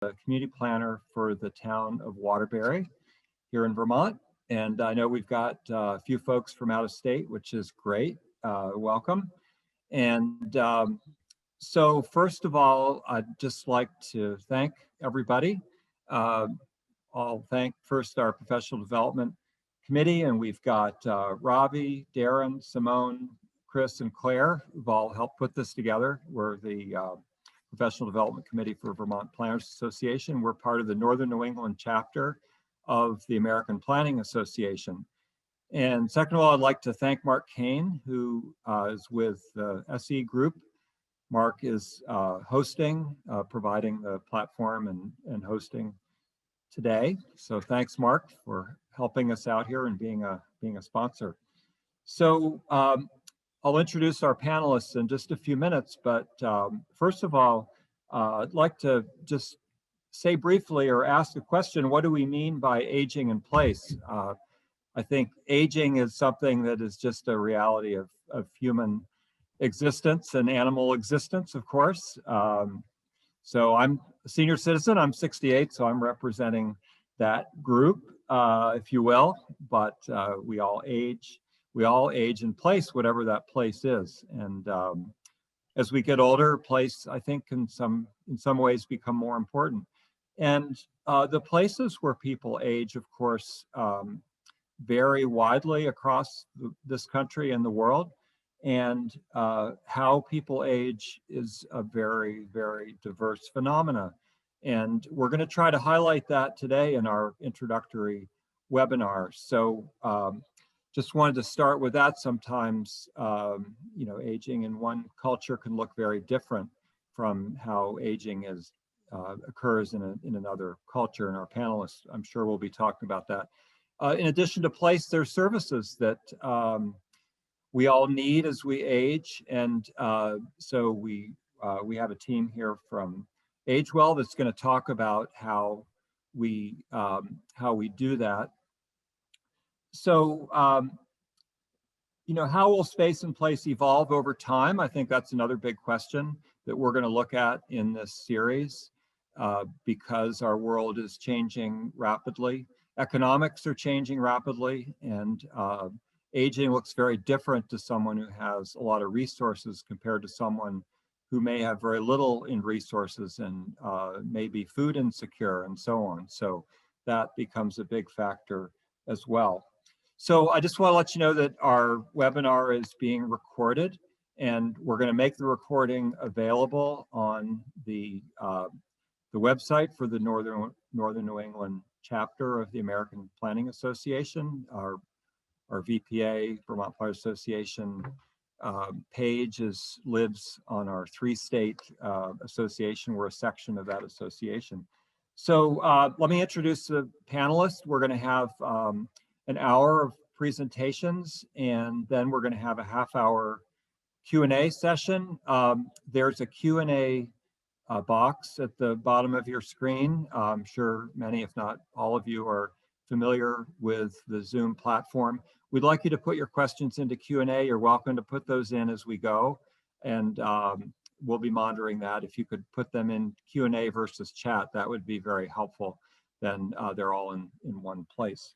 the community planner for the town of Waterbury here in Vermont. And I know we've got a few folks from out of state, which is great. Welcome. And so first of all, I'd just like to thank everybody. I'll thank first our professional development committee, and we've got Ravi, Darren, Simone, Chris, and Claire, who've all helped put this together. We're the Professional Development Committee for Vermont Planners Association. We're part of the Northern New England chapter of the American Planning Association. And second of all, I'd like to thank Mark Kane, who is with the SE Group. Mark is hosting, providing the platform and hosting today. So thanks, Mark, for helping us out here and being a sponsor. So I'll introduce our panelists in just a few minutes, but first of all, I'd like to just say briefly or ask the question, what do we mean by aging in place? I think aging is something that is just a reality of human existence and animal existence, of course. So I'm a senior citizen, I'm 68, so I'm representing that group, if you will, but we all age in place, whatever that place is. And as we get older, place, I think, can in some ways become more important. And the places where people age, of course, vary widely across this country and the world. And how people age is a very, very diverse phenomena. And we're going to try to highlight that today in our introductory webinar. So just wanted to start with that. Sometimes, you know, aging in one culture can look very different from how aging occurs in another culture. And our panelists, I'm sure, will be talking about that. In addition to place, there's services that we all need as we age. And so we have a team here from AgeWell that's going to talk about how we do that. So, you know, how will space and place evolve over time? I think that's another big question that we're going to look at in this series because our world is changing rapidly. Economics are changing rapidly, and aging looks very different to someone who has a lot of resources compared to someone who may have very little in resources and may be food insecure and so on. So that becomes a big factor as well. So I just want to let you know that our webinar is being recorded, and we're going to make the recording available on the website for the Northern New England chapter of the American Planning Association. Our VPA, Vermont Planners Association page lives on our 3-state association. We're a section of that association. So let me introduce the panelists. We're going to have an hour of presentations, and then we're going to have a half-hour Q&A session. There's a Q&A box at the bottom of your screen. I'm sure many, if not all of you, are familiar with the Zoom platform. We'd like you to put your questions into Q&A. You're welcome to put those in as we go, and we'll be monitoring that. If you could put them in Q&A versus chat, that would be very helpful. Then they're all in one place.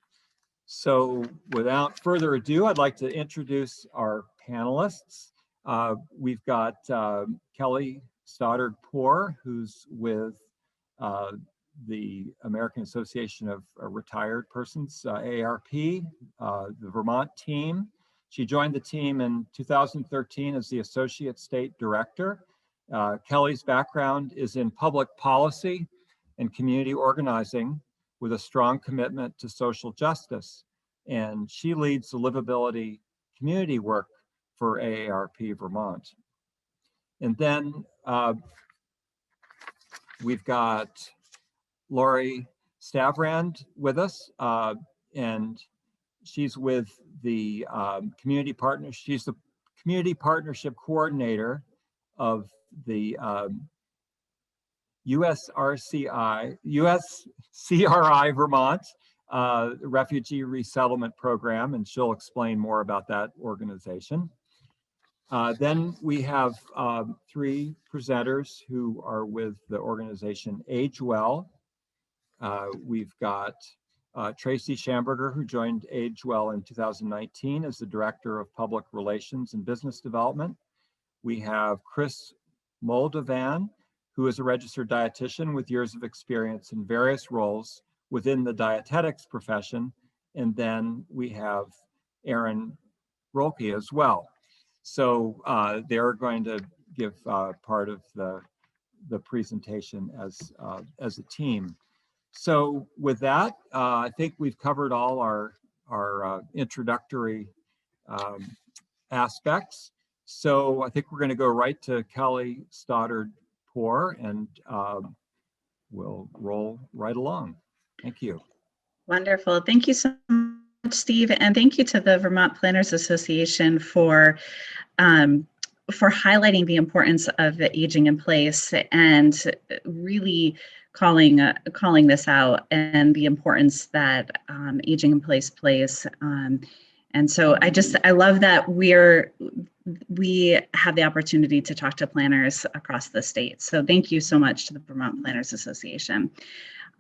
So without further ado, I'd like to introduce our panelists. We've got Kelly Stoddard-Poor, who's with the American Association of Retired Persons, AARP, the Vermont team. She joined the team in 2013 as the Associate State Director. Kelly's background is in public policy and community organizing with a strong commitment to social justice. And she leads the Livability community work for AARP Vermont. And then we've got Lori Stavrand with us, and she's with the community partner. She's the community partnership coordinator of the USCRI Vermont Refugee Resettlement Program, and she'll explain more about that organization. Then we have three presenters who are with the organization Age Well. We've got Tracey Shamberger, who joined Age Well in 2019 as the Director of Public Relations and Business Development. We have Chris Moldovan, who is a registered dietitian with years of experience in various roles within the dietetics profession. And then we have Erin Roelke as well. So they're going to give part of the presentation as a team. So with that, I think we've covered all our introductory aspects. So I think we're going to go right to Kelly Stoddard-Poor, and we'll roll right along. Thank you. Wonderful. Thank you so much, Steve, and thank you to the Vermont Planners Association for highlighting the importance of aging in place and really calling this out, and the importance that aging in place plays. And so I love that we have the opportunity to talk to planners across the state. So thank you so much to the Vermont Planners Association.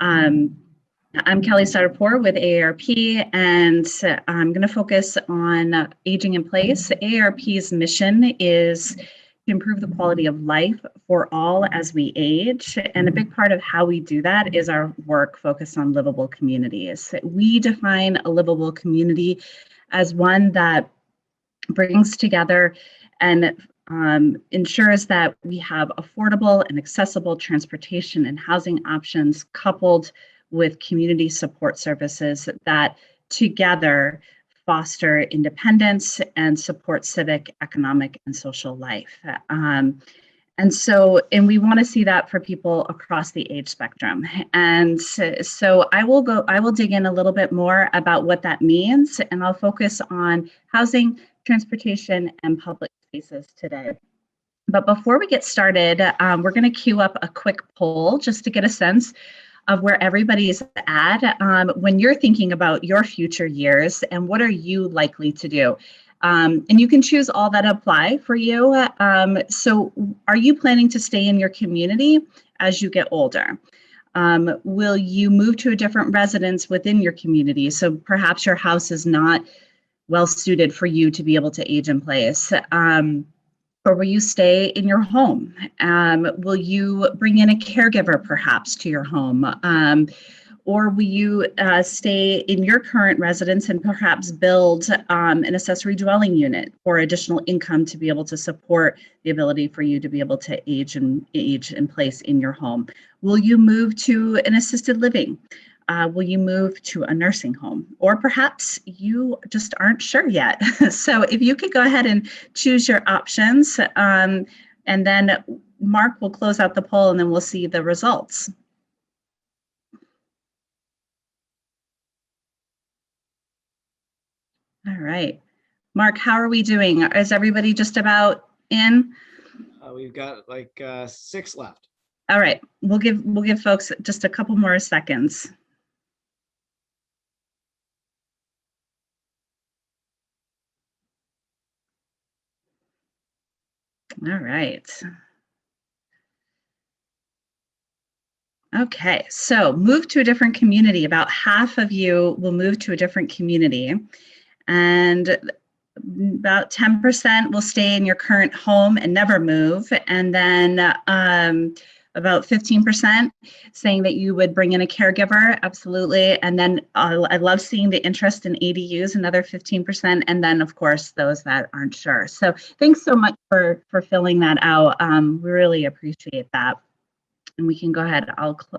I'm Kelly Stoddard-Poor with AARP, and I'm going to focus on aging in place. AARP's mission is to improve the quality of life for all as we age, and a big part of how we do that is our work focused on livable communities. We define a livable community as one that brings together and ensures that we have affordable and accessible transportation and housing options, coupled with community support services that together foster independence and support civic, economic, and social life. And we want to see that for people across the age spectrum. And so I will dig in a little bit more about what that means, and I'll focus on housing, transportation, and public spaces today. But before we get started, we're going to queue up a quick poll just to get a sense of where everybody's at when you're thinking about your future years and what are you likely to do. And you can choose all that apply for you. So are you planning to stay in your community as you get older? Will you move to a different residence within your community? So perhaps your house is not well suited for you to be able to age in place. Or will you stay in your home? Will you bring in a caregiver perhaps to your home? Or will you stay in your current residence and perhaps build an accessory dwelling unit for additional income to be able to support the ability for you to be able to age in place in your home? Will you move to an assisted living? Will you move to a nursing home? Or perhaps you just aren't sure yet. So if you could go ahead and choose your options, and then Mark will close out the poll and then we'll see the results. All right. Mark, how are we doing? Is everybody just about in? We've got like 6 left. All right. We'll give folks just a couple more seconds. All right. Okay, so move to a different community. About half of you will move to a different community, and about 10% will stay in your current home and never move. And then about 15% saying that you would bring in a caregiver, absolutely. And then I love seeing the interest in ADUs, another 15%. And then of course, those that aren't sure. So thanks so much for filling that out. We really appreciate that. And we can go ahead,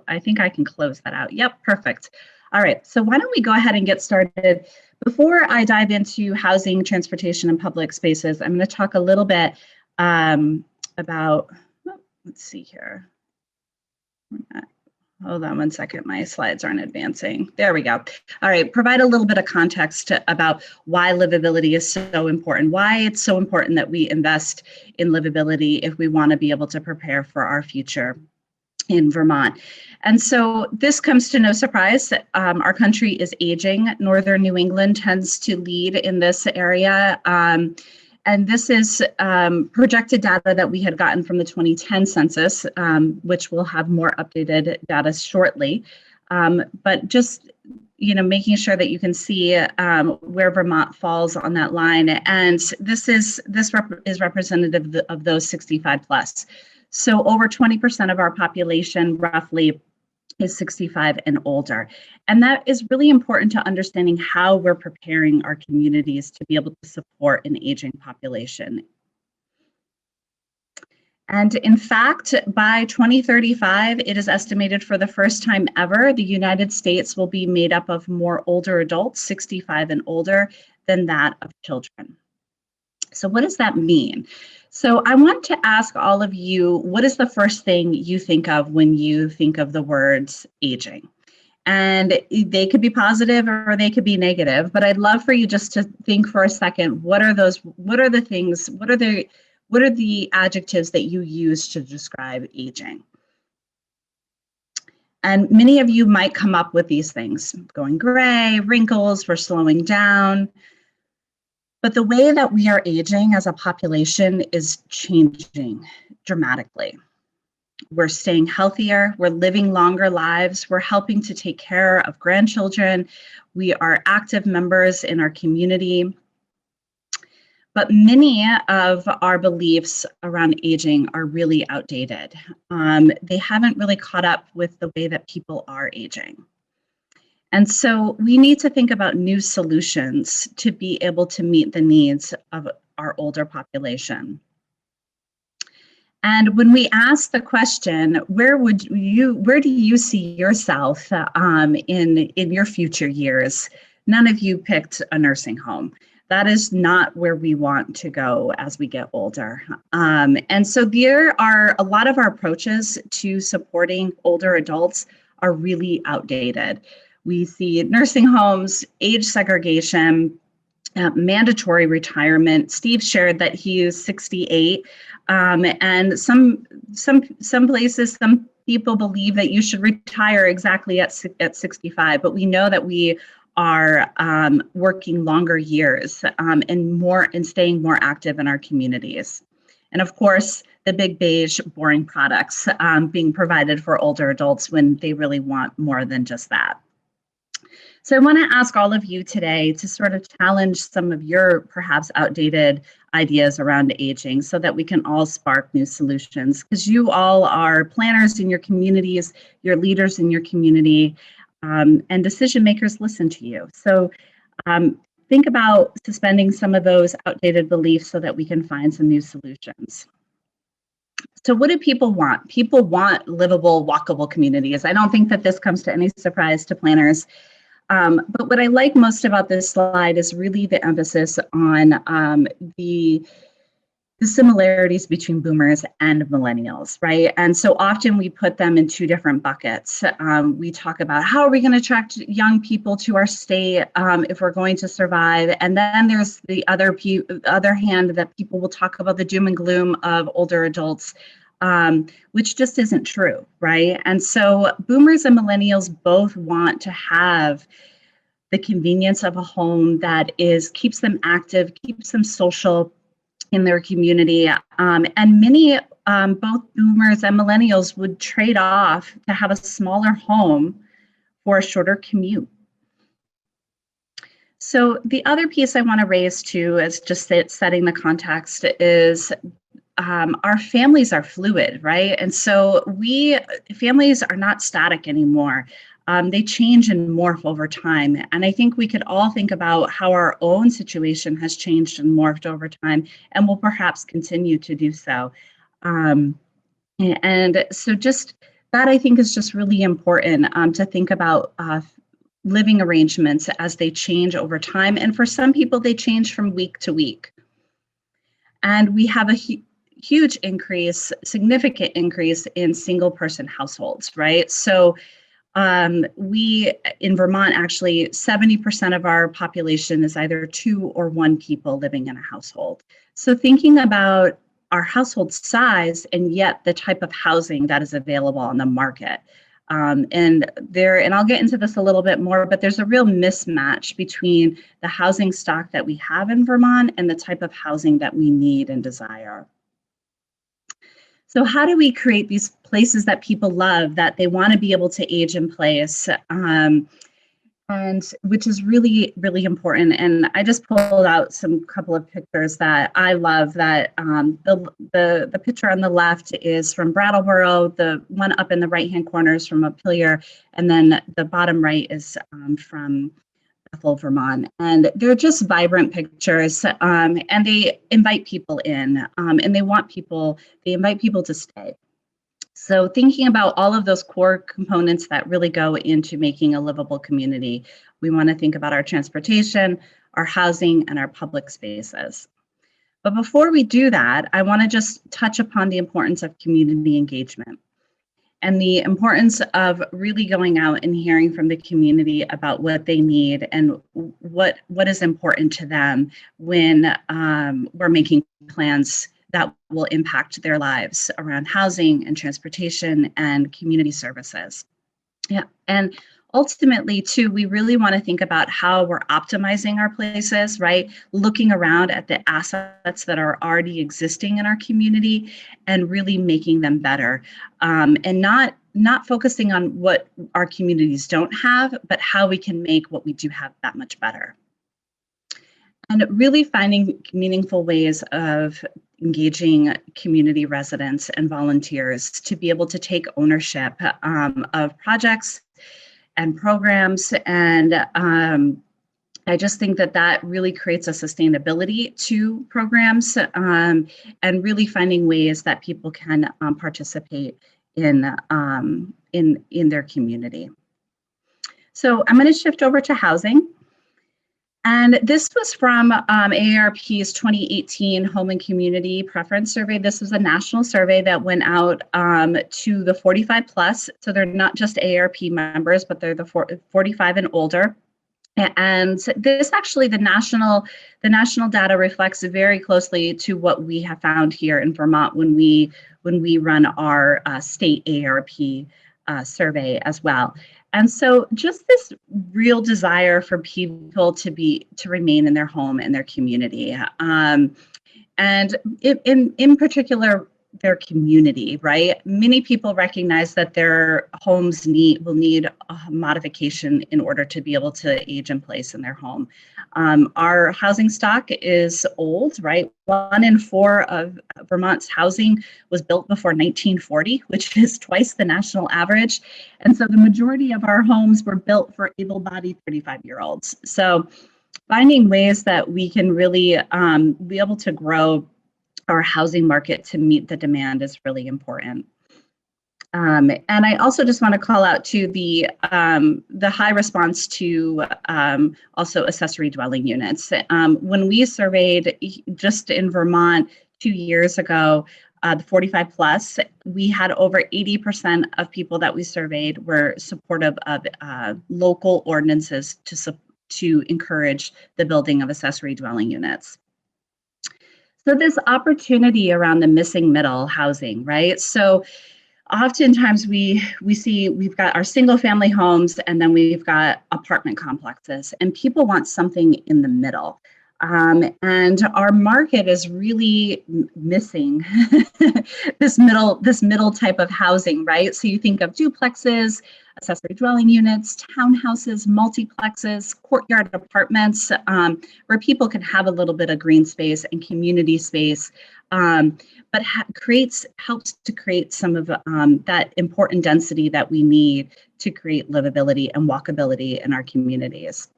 I think I can close that out. Yep, perfect. All right, so why don't we go ahead and get started. Before I dive into housing, transportation, and public spaces, I'm gonna talk a little bit about, let's see here. Hold on one second, my slides aren't advancing. There we go. All right, provide a little bit of context about why livability is so important, why it's so important that we invest in livability if we wanna be able to prepare for our future in Vermont. And so this comes to no surprise. Our country is aging. Northern New England tends to lead in this area. And this is projected data that we had gotten from the 2010 census, which will have more updated data shortly. But just making sure that you can see where Vermont falls on that line. And this is representative of those 65 plus. So over 20% of our population roughly is 65 and older. And that is really important to understanding how we're preparing our communities to be able to support an aging population. And in fact, by 2035, it is estimated for the first time ever, the United States will be made up of more older adults, 65 and older, than that of children. So what does that mean? So I want to ask all of you, what is the first thing you think of when you think of the words aging? And they could be positive or they could be negative, but I'd love for you just to think for a second, what are the adjectives that you use to describe aging? And many of you might come up with these things, going gray, wrinkles, we're slowing down. But the way that we are aging as a population is changing dramatically. We're staying healthier, we're living longer lives, we're helping to take care of grandchildren, we are active members in our community. But many of our beliefs around aging are really outdated. They haven't really caught up with the way that people are aging. And so we need to think about new solutions to be able to meet the needs of our older population. And when we ask the question, where do you see yourself in your future years? None of you picked a nursing home. That is not where we want to go as we get older. And so there are a lot of our approaches to supporting older adults are really outdated. We see nursing homes, age segregation, mandatory retirement. Steve shared that he is 68, and some places, some people believe that you should retire exactly at 65, but we know that we are working longer years and staying more active in our communities. And of course, the big beige boring products being provided for older adults when they really want more than just that. So I want to ask all of you today to sort of challenge some of your perhaps outdated ideas around aging so that we can all spark new solutions, because you all are planners in your communities, you're leaders in your community, and decision makers listen to you. So think about suspending some of those outdated beliefs so that we can find some new solutions. So what do people want? People want livable, walkable communities. I don't think that this comes to any surprise to planners. But what I like most about this slide is really the emphasis on the similarities between boomers and millennials, right? And so often we put them in two different buckets. We talk about how are we going to attract young people to our state if we're going to survive, and then there's the other hand that people will talk about the doom and gloom of older adults, which just isn't true, right? And so boomers and millennials both want to have the convenience of a home that keeps them active, keeps them social in their community. And many, both boomers and millennials, would trade off to have a smaller home for a shorter commute. So the other piece I want to raise too, is just setting the context, is our families are fluid, right? And so families are not static anymore. They change and morph over time. And I think we could all think about how our own situation has changed and morphed over time and will perhaps continue to do so. And so just that, I think, is just really important to think about living arrangements as they change over time. And for some people, they change from week to week. And we have a huge increase, significant increase in single person households, right? So we in Vermont, actually 70% of our population is either 2 or 1 people living in a household. So thinking about our household size and yet the type of housing that is available on the market, And I'll get into this a little bit more, but there's a real mismatch between the housing stock that we have in Vermont and the type of housing that we need and desire. So how do we create these places that people love, that they want to be able to age in place, and which is really, really important. And I just pulled out some couple of pictures that I love. That the picture on the left is from Brattleboro, the one up in the right-hand corner is from Montpelier, and then the bottom right is from Bethel, Vermont. And they're just vibrant pictures, and they invite people in, and they invite people to stay. So thinking about all of those core components that really go into making a livable community, we want to think about our transportation, our housing, and our public spaces. But before we do that, I want to just touch upon the importance of community engagement and the importance of really going out and hearing from the community about what they need and what is important to them when we're making plans that will impact their lives around housing and transportation and community services. Yeah, and ultimately too, we really want to think about how we're optimizing our places, right? Looking around at the assets that are already existing in our community and really making them better, and not focusing on what our communities don't have, but how we can make what we do have that much better. And really finding meaningful ways of engaging community residents and volunteers to be able to take ownership of projects and programs. And I just think that really creates a sustainability to programs, and really finding ways that people can participate in their community. So I'm going to shift over to housing. And this was from AARP's 2018 Home and Community Preference Survey. This was a national survey that went out to the 45 plus. So they're not just AARP members, but they're the 45 and older. And this actually, the national data reflects very closely to what we have found here in Vermont when we run our state AARP survey as well. And so just this real desire for people to remain in their home and their community, and in particular, their community, right? Many people recognize that their homes will need a modification in order to be able to age in place in their home. Our housing stock is old, right? 1 in 4 of Vermont's housing was built before 1940, which is twice the national average. And so the majority of our homes were built for able-bodied 35-year-olds. So finding ways that we can really be able to grow our housing market to meet the demand is really important. And I also just want to call out to the high response to also accessory dwelling units. When we surveyed just in Vermont 2 years ago, the 45 plus, we had over 80% of people that we surveyed were supportive of local ordinances to encourage the building of accessory dwelling units. So this opportunity around the missing middle housing, right? So oftentimes we see we've got our single family homes and then we've got apartment complexes, and people want something in the middle. And our market is really missing this middle type of housing, right? So you think of duplexes, accessory dwelling units, townhouses, multiplexes, courtyard apartments, where people can have a little bit of green space and community space, but helps to create some of that important density that we need to create livability and walkability in our communities.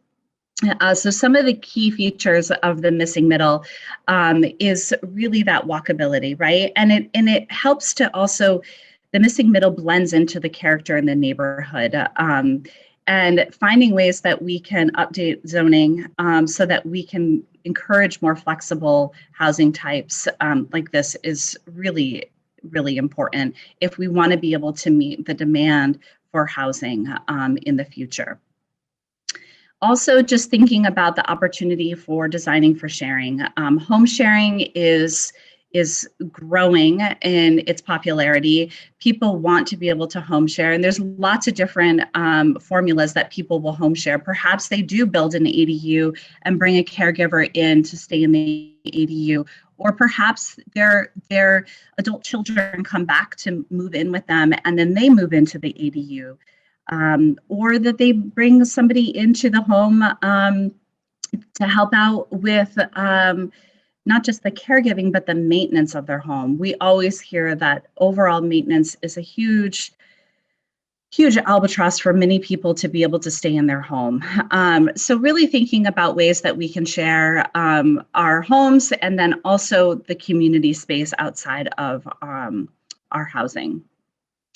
So some of the key features of the missing middle is really that walkability, right? And it helps to also, the missing middle blends into the character in the neighborhood, and finding ways that we can update zoning so that we can encourage more flexible housing types like this is really, really important if we want to be able to meet the demand for housing in the future. Also, just thinking about the opportunity for designing for sharing. Home sharing is is growing in its popularity. People want to be able to home share, and there's lots of different formulas that people will home share. Perhaps they do build an ADU and bring a caregiver in to stay in the ADU, or perhaps their adult children come back to move in with them, and then they move into the ADU, or that they bring somebody into the home to help out with not just the caregiving, but the maintenance of their home. We always hear that overall maintenance is a huge albatross for many people to be able to stay in their home. So really thinking about ways that we can share our homes, and then also the community space outside of our housing.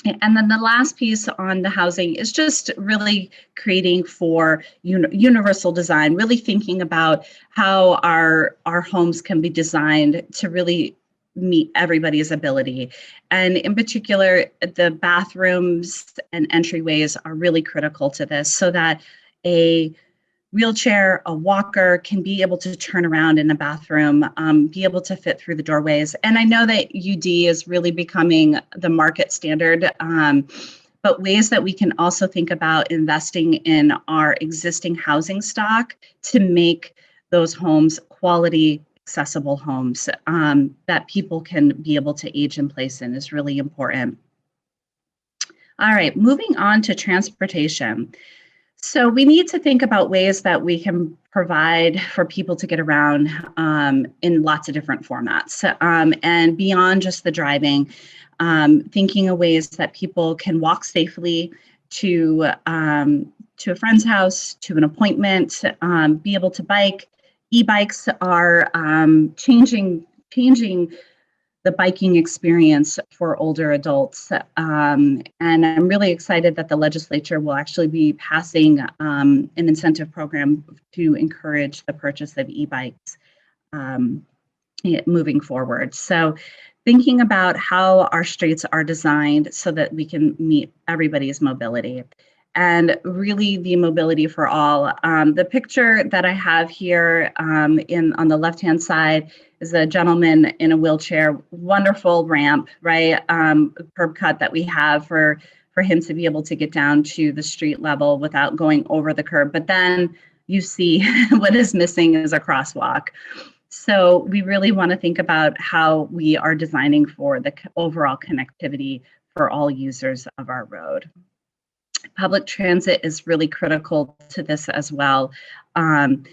And then the last piece on the housing is just really creating for universal design, really thinking about how our homes can be designed to really meet everybody's ability. And in particular, the bathrooms and entryways are really critical to this, so that a wheelchair, a walker can be able to turn around in a bathroom, be able to fit through the doorways. And I know that UD is really becoming the market standard, but ways that we can also think about investing in our existing housing stock to make those homes quality, accessible homes that people can be able to age in place in is really important. All right, moving on to transportation. So we need to think about ways that we can provide for people to get around in lots of different formats, and beyond just the driving, thinking of ways that people can walk safely to a friend's house, to an appointment, be able to bike. E-bikes are changing the biking experience for older adults. And I'm really excited that the legislature will actually be passing an incentive program to encourage the purchase of e-bikes moving forward. So thinking about how our streets are designed so that we can meet everybody's mobility. And really the mobility for all. The picture that I have here on the left-hand side is a gentleman in a wheelchair, wonderful ramp, right? Curb cut that we have for him to be able to get down to the street level without going over the curb. But then you see what is missing is a crosswalk. So we really want to think about how we are designing for the overall connectivity for all users of our road. Public transit is really critical to this as well, and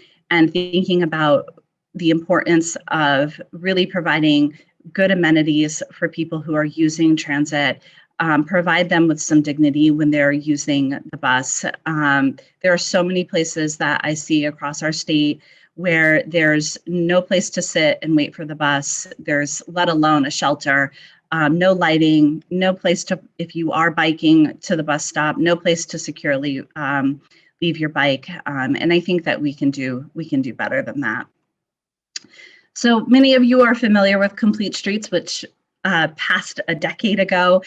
thinking about the importance of really providing good amenities for people who are using transit, provide them with some dignity when they're using the bus. There are so many places that I see across our state where there's no place to sit and wait for the bus. There's let alone a shelter. No lighting, no place to, if you are biking to the bus stop, no place to securely leave your bike. And I think that we can do better than that. So many of you are familiar with Complete Streets, which passed a decade ago,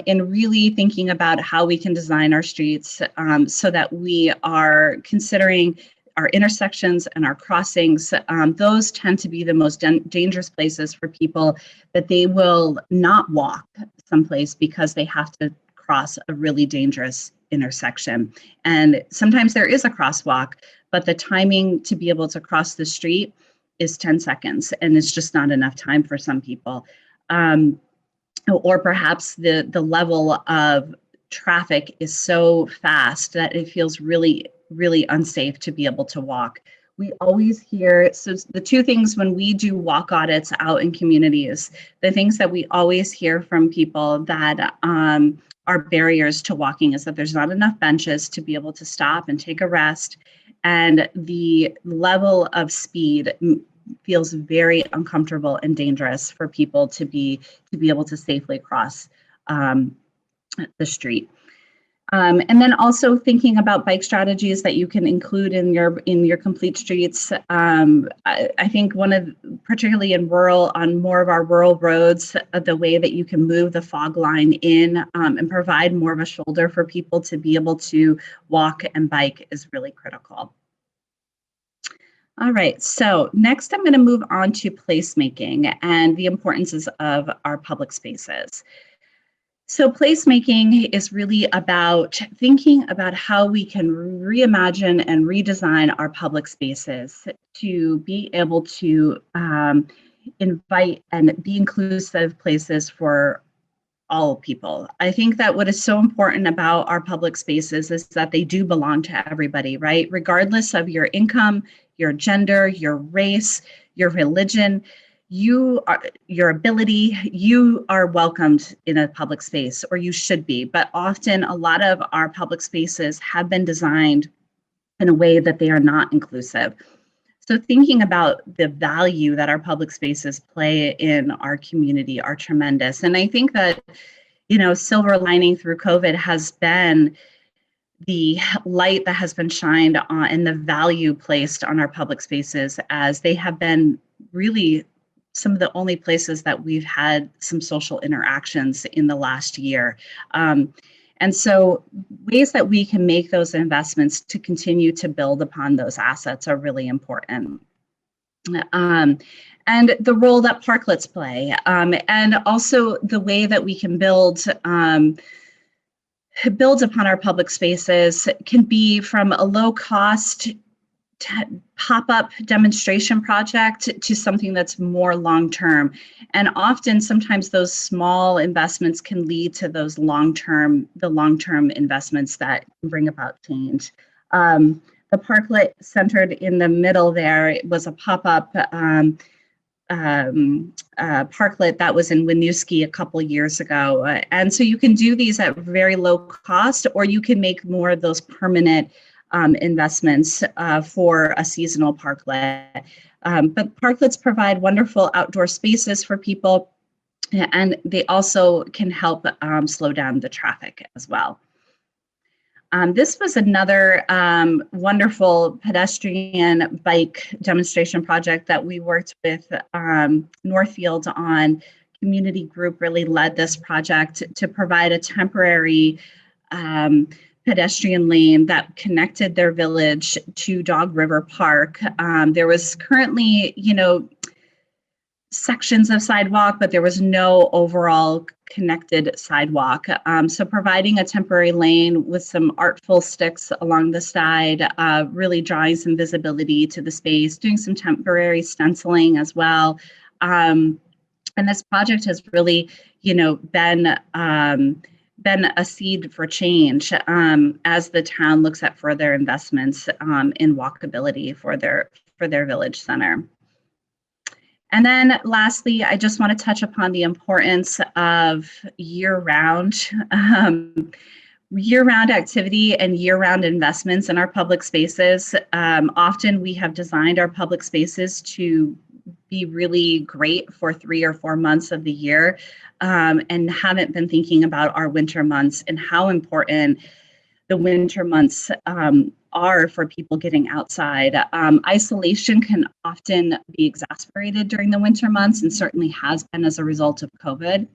in really thinking about how we can design our streets so that we are considering our intersections and our crossings. Those tend to be the most dangerous places for people, that they will not walk someplace because they have to cross a really dangerous intersection. And sometimes there is a crosswalk, but the timing to be able to cross the street is 10 seconds, and it's just not enough time for some people. Or perhaps the level of traffic is so fast that it feels really unsafe to be able to walk. We always hear, so the two things when we do walk audits out in communities, the things that we always hear from people that are barriers to walking is that there's not enough benches to be able to stop and take a rest. And the level of speed feels very uncomfortable and dangerous for people to be able to safely cross the street. And then also thinking about bike strategies that you can include in your Complete Streets. I think particularly on more of our rural roads, the way that you can move the fog line in and provide more of a shoulder for people to be able to walk and bike is really critical. All right, so next I'm going to move on to placemaking and the importances of our public spaces. So placemaking is really about thinking about how we can reimagine and redesign our public spaces to be able to invite and be inclusive places for all people. I think that what is so important about our public spaces is that they do belong to everybody, right? Regardless of your income, your gender, your race, your religion, your ability, you are welcomed in a public space, or you should be. But often a lot of our public spaces have been designed in a way that they are not inclusive. So thinking about the value that our public spaces play in our community are tremendous. And I think that, silver lining through COVID has been the light that has been shined on and the value placed on our public spaces, as they have been really some of the only places that we've had some social interactions in the last year. And so ways that we can make those investments to continue to build upon those assets are really important. And the role that parklets play, and also the way that we can build upon our public spaces can be from a low cost pop-up demonstration project to something that's more long-term. And often, sometimes those small investments can lead to the long-term investments that bring about change. The parklet centered in the middle there was a pop-up parklet that was in Winooski a couple years ago. And so you can do these at very low cost, or you can make more of those permanent investments for a seasonal parklet. But parklets provide wonderful outdoor spaces for people, and they also can help slow down the traffic as well. This was another wonderful pedestrian bike demonstration project that we worked with Northfield on. Community group really led this project to provide a temporary pedestrian lane that connected their village to Dog River Park. There was currently, sections of sidewalk, but there was no overall connected sidewalk. So providing a temporary lane with some artful sticks along the side, really drawing some visibility to the space, doing some temporary stenciling as well. And this project has really, been a seed for change as the town looks at further investments in walkability for their village center. And then lastly, I just want to touch upon the importance of year-round activity and year-round investments in our public spaces. Often we have designed our public spaces to be really great for 3 or 4 months of the year, and haven't been thinking about our winter months and how important the winter months are for people getting outside. Isolation can often be exacerbated during the winter months, and certainly has been as a result of COVID.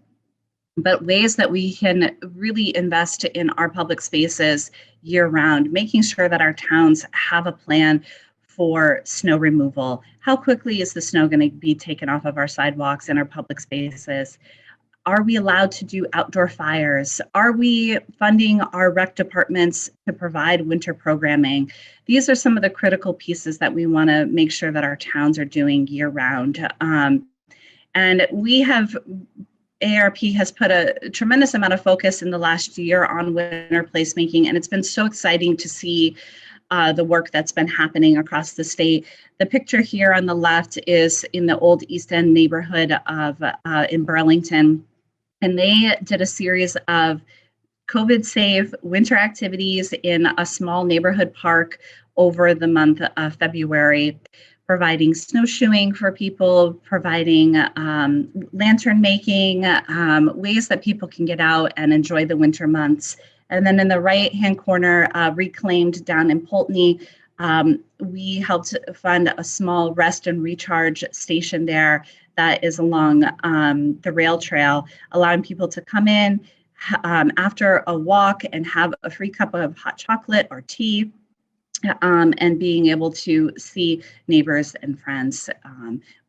But ways that we can really invest in our public spaces year round, making sure that our towns have a plan for snow removal. How quickly is the snow going to be taken off of our sidewalks and our public spaces? Are we allowed to do outdoor fires? Are we funding our rec departments to provide winter programming? These are some of the critical pieces that we want to make sure that our towns are doing year round. And we have, AARP has put a tremendous amount of focus in the last year on winter placemaking, and it's been so exciting to see the work that's been happening across the state. The picture here on the left is in the old East End neighborhood of in Burlington. And they did a series of COVID-safe winter activities in a small neighborhood park over the month of February, providing snowshoeing for people, providing lantern making, ways that people can get out and enjoy the winter months. And then in the right-hand corner, reclaimed down in Poultney, we helped fund a small rest and recharge station there that is along the rail trail, allowing people to come in after a walk and have a free cup of hot chocolate or tea, and being able to see neighbors and friends,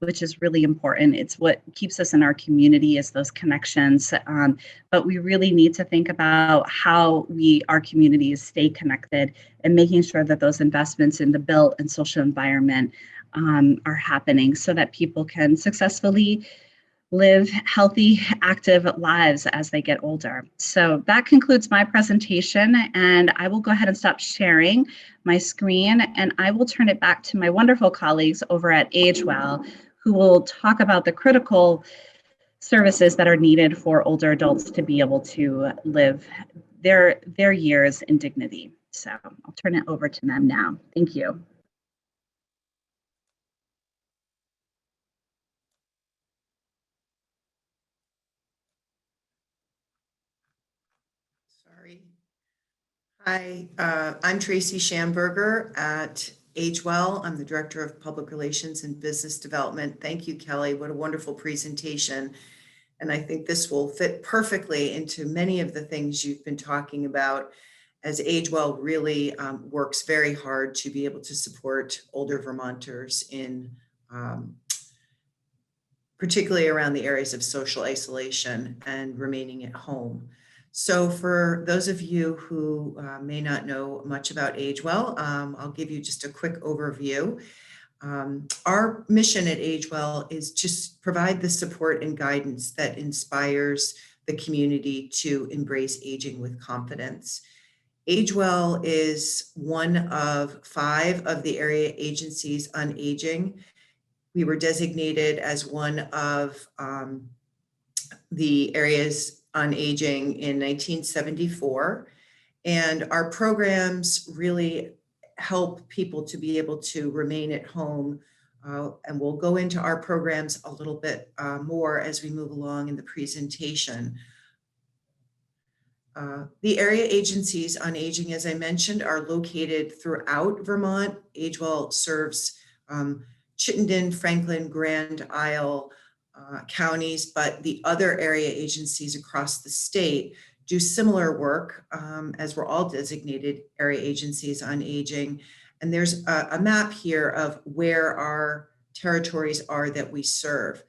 which is really important. It's what keeps us in our community, is those connections. But we really need to think about how our communities stay connected, and making sure that those investments in the built and social environment are happening so that people can successfully live healthy, active lives as they get older. So that concludes my presentation, and I will go ahead and stop sharing my screen, and I will turn it back to my wonderful colleagues over at AgeWell, who will talk about the critical services that are needed for older adults to be able to live their years in dignity. So I'll turn it over to them now. Thank you. Hi, I'm Tracey Shamberger at AgeWell. I'm the Director of Public Relations and Business Development. Thank you, Kelly. What a wonderful presentation. And I think this will fit perfectly into many of the things you've been talking about, as AgeWell really works very hard to be able to support older Vermonters in particularly around the areas of social isolation and remaining at home. So for those of you who may not know much about AgeWell, I'll give you just a quick overview. Our mission at AgeWell is just provide the support and guidance that inspires the community to embrace aging with confidence. AgeWell is one of 5 of the area agencies on aging. We were designated as one of the areas on aging in 1974. And our programs really help people to be able to remain at home. And we'll go into our programs a little bit more as we move along in the presentation. The area agencies on aging, as I mentioned, are located throughout Vermont. AgeWell serves Chittenden, Franklin, Grand Isle counties, but the other area agencies across the state do similar work, as we're all designated area agencies on aging. And there's a map here of where our territories are that we serve.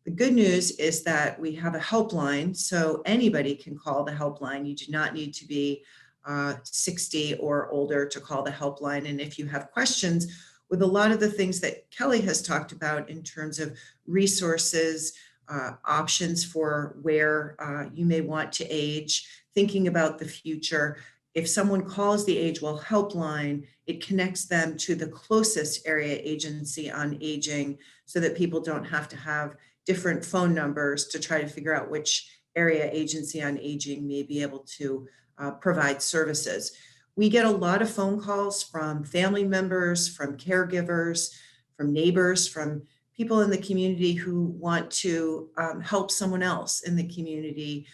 The good news is that we have a helpline, so anybody can call the helpline. You do not need to be 60 or older to call the helpline. And if you have questions with a lot of the things that Kelly has talked about in terms of resources, options for where you may want to age, thinking about the future, if someone calls the AgeWell helpline, it connects them to the closest area agency on aging so that people don't have to have different phone numbers to try to figure out which area agency on aging may be able to provide services. We get a lot of phone calls from family members, from caregivers, from neighbors, from people in the community who want to help someone else in the community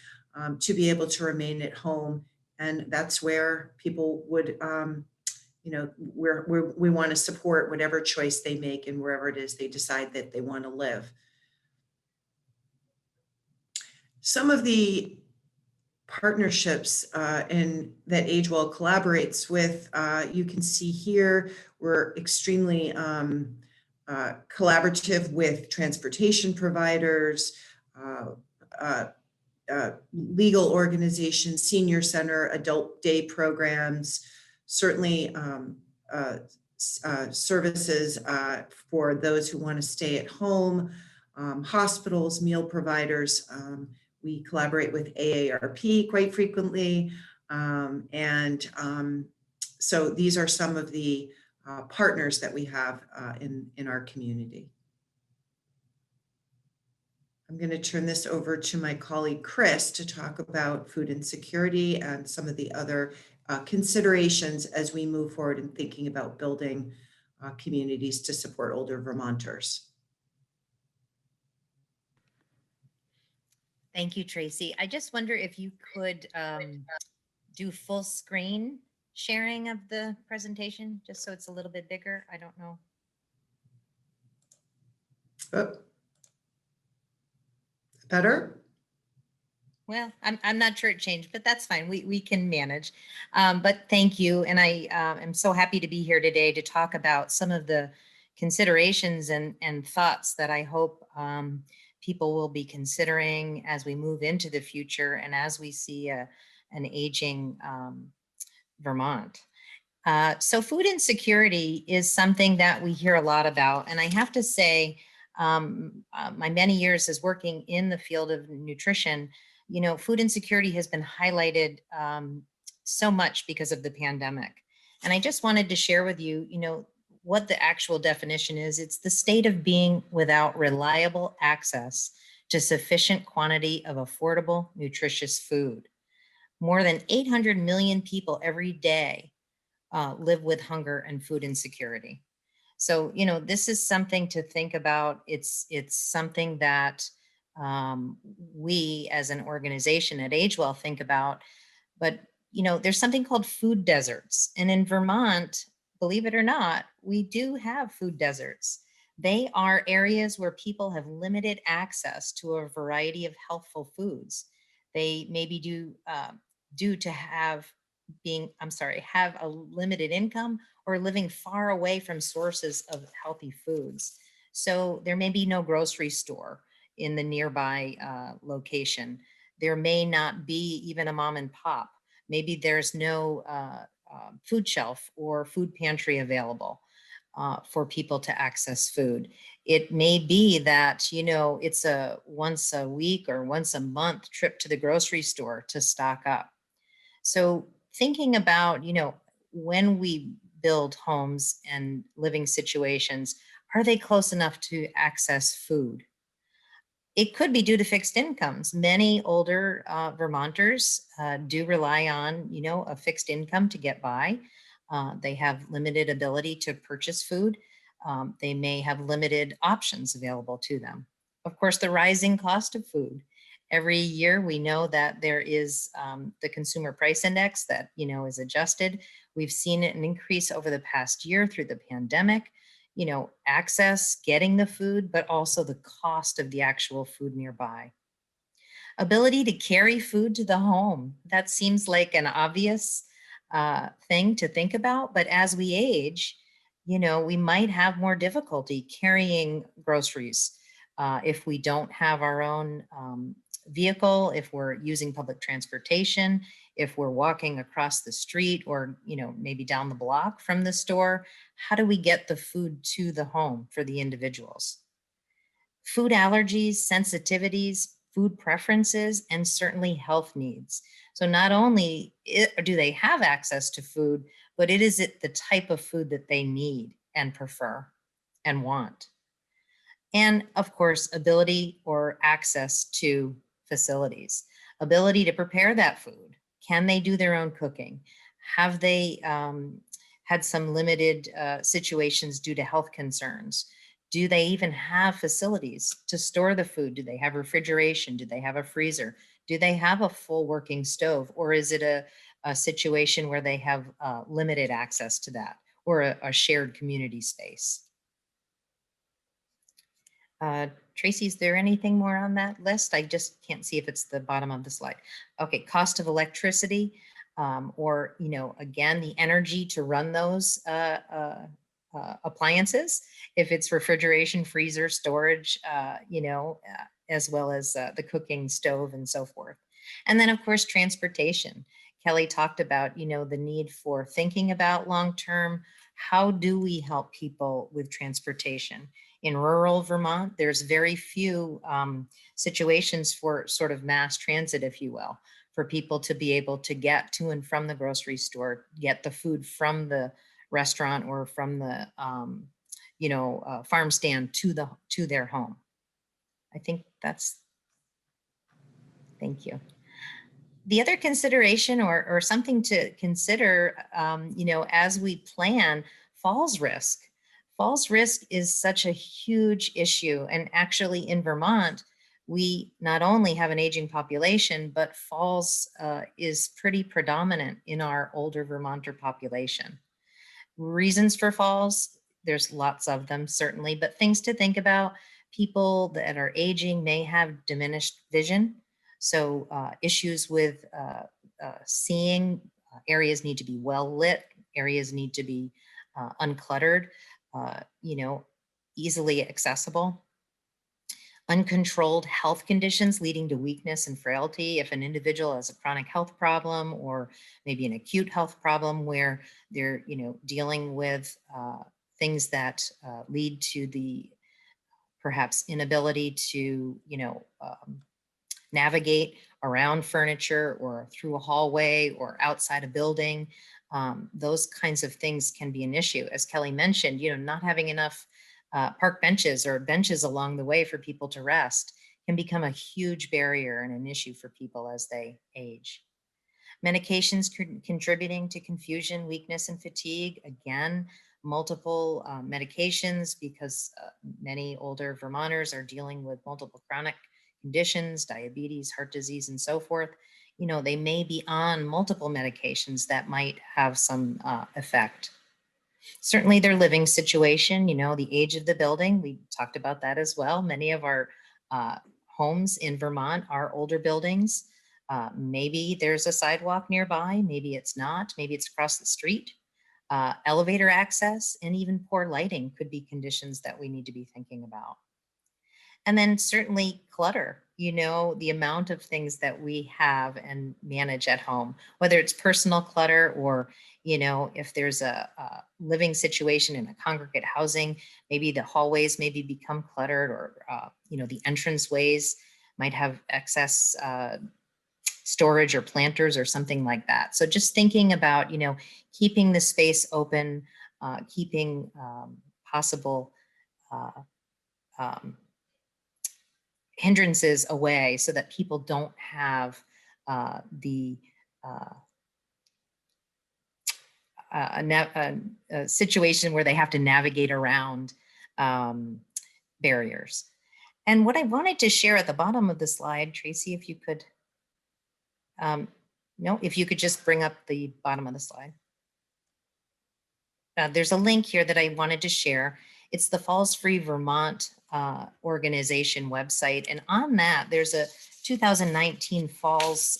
to be able to remain at home. And that's where people would, we want to support whatever choice they make and wherever it is they decide that they want to live. Some of the partnerships that AgeWell collaborates with, you can see here, we're extremely collaborative with transportation providers, legal organizations, senior center, adult day programs, certainly services for those who want to stay at home, hospitals, meal providers. We collaborate with AARP quite frequently. So these are some of the partners that we have in our community. I'm going to turn this over to my colleague, Chris, to talk about food insecurity and some of the other considerations as we move forward in thinking about building communities to support older Vermonters. Thank you, Tracey. I just wonder if you could do full screen sharing of the presentation, just so it's a little bit bigger. I don't know. Oh. Better? Well, I'm not sure it changed, but that's fine. We can manage. But thank you. And I am so happy to be here today to talk about some of the considerations and thoughts that I hope people will be considering as we move into the future and as we see an aging Vermont. So food insecurity is something that we hear a lot about. And I have to say, my many years as working in the field of nutrition, you know, food insecurity has been highlighted so much because of the pandemic. And I just wanted to share with you, you know, what the actual definition is. It's the state of being without reliable access to sufficient quantity of affordable, nutritious food. More than 800 million people every day live with hunger and food insecurity. So, you know, this is something to think about. It's something that we as an organization at AgeWell think about. But, you know, there's something called food deserts. And in Vermont, believe it or not, we do have food deserts. They are areas where people have limited access to a variety of healthful foods. They maybe due to have a limited income or living far away from sources of healthy foods. So there may be no grocery store in the nearby location. There may not be even a mom and pop. Maybe there's no food shelf or food pantry available for people to access food. It may be that, you know, it's a once a week or once a month trip to the grocery store to stock up. So thinking about, you know, when we build homes and living situations, are they close enough to access food? It could be due to fixed incomes. Many older Vermonters do rely on, you know, a fixed income to get by. They have limited ability to purchase food. They may have limited options available to them. Of course, the rising cost of food. Every year, we know that there is the consumer price index that, you know, is adjusted. We've seen an increase over the past year through the pandemic, you know, access, getting the food, but also the cost of the actual food nearby. Ability to carry food to the home. That seems like an obvious thing to think about, but as we age, you know, we might have more difficulty carrying groceries if we don't have our own vehicle, if we're using public transportation, if we're walking across the street or, you know, maybe down the block from the store. How do we get the food to the home for the individuals? Food allergies, sensitivities, food preferences, and certainly health needs. So not only do they have access to food, but it the type of food that they need and prefer and want. And of course, ability or access to facilities, ability to prepare that food. Can they do their own cooking? Have they had some limited situations due to health concerns? Do they even have facilities to store the food? Do they have refrigeration? Do they have a freezer? Do they have a full working stove? Or is it a situation where they have limited access to that or a shared community space? Tracey, is there anything more on that list? I just can't see if it's the bottom of the slide. Okay, cost of electricity, or, you know, again, the energy to run those appliances, if it's refrigeration, freezer, storage, you know, as well as the cooking stove and so forth. And then of course, transportation. Kelly talked about, you know, the need for thinking about long-term, how do we help people with transportation? In rural Vermont, there's very few situations for sort of mass transit, if you will, for people to be able to get to and from the grocery store, get the food from the restaurant or from the you know, farm stand to their home. I think that's, thank you. The other consideration or something to consider, you know, as we plan, falls risk. Falls risk is such a huge issue. And actually in Vermont, we not only have an aging population, but falls is pretty predominant in our older Vermonter population. Reasons for falls, there's lots of them certainly, but things to think about. People that are aging may have diminished vision. So issues with seeing, areas need to be well lit, areas need to be uncluttered, you know, easily accessible. Uncontrolled health conditions leading to weakness and frailty. If an individual has a chronic health problem or maybe an acute health problem where they're, you know, dealing with things that lead to the perhaps inability to, you know, navigate around furniture or through a hallway or outside a building, those kinds of things can be an issue. As Kelly mentioned, you know, not having enough park benches or benches along the way for people to rest can become a huge barrier and an issue for people as they age. Medications contributing to confusion, weakness, and fatigue. Again, multiple medications because many older Vermonters are dealing with multiple chronic conditions, diabetes, heart disease, and so forth. You know, they may be on multiple medications that might have some effect. Certainly their living situation, you know, the age of the building, we talked about that as well. Many of our homes in Vermont are older buildings. Maybe there's a sidewalk nearby, maybe it's not, maybe it's across the street. Elevator access and even poor lighting could be conditions that we need to be thinking about. And then certainly clutter, you know, the amount of things that we have and manage at home, whether it's personal clutter or, you know, if there's a living situation in a congregate housing, maybe the hallways maybe become cluttered or, you know, the entranceways might have excess storage or planters or something like that. So just thinking about, you know, keeping the space open, keeping possible hindrances away so that people don't have a situation where they have to navigate around barriers. And what I wanted to share at the bottom of the slide, Tracy, if you could, no, if you could just bring up the bottom of the slide. There's a link here that I wanted to share. It's the Falls Free Vermont organization website. And on that, there's a 2019 Falls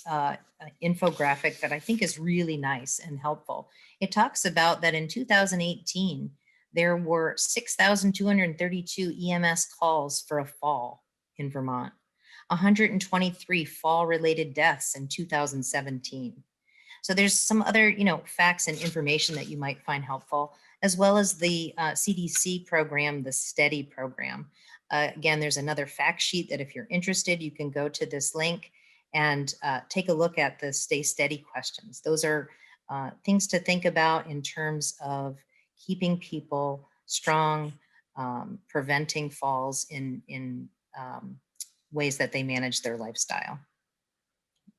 infographic that I think is really nice and helpful. It talks about that in 2018, there were 6,232 EMS calls for a fall in Vermont, 123 fall-related deaths in 2017. So there's some other, you know, facts and information that you might find helpful, as well as the CDC program, the STEADY program. Again, there's another fact sheet that if you're interested, you can go to this link and take a look at the Stay Steady questions. Those are things to think about in terms of keeping people strong, preventing falls in ways that they manage their lifestyle.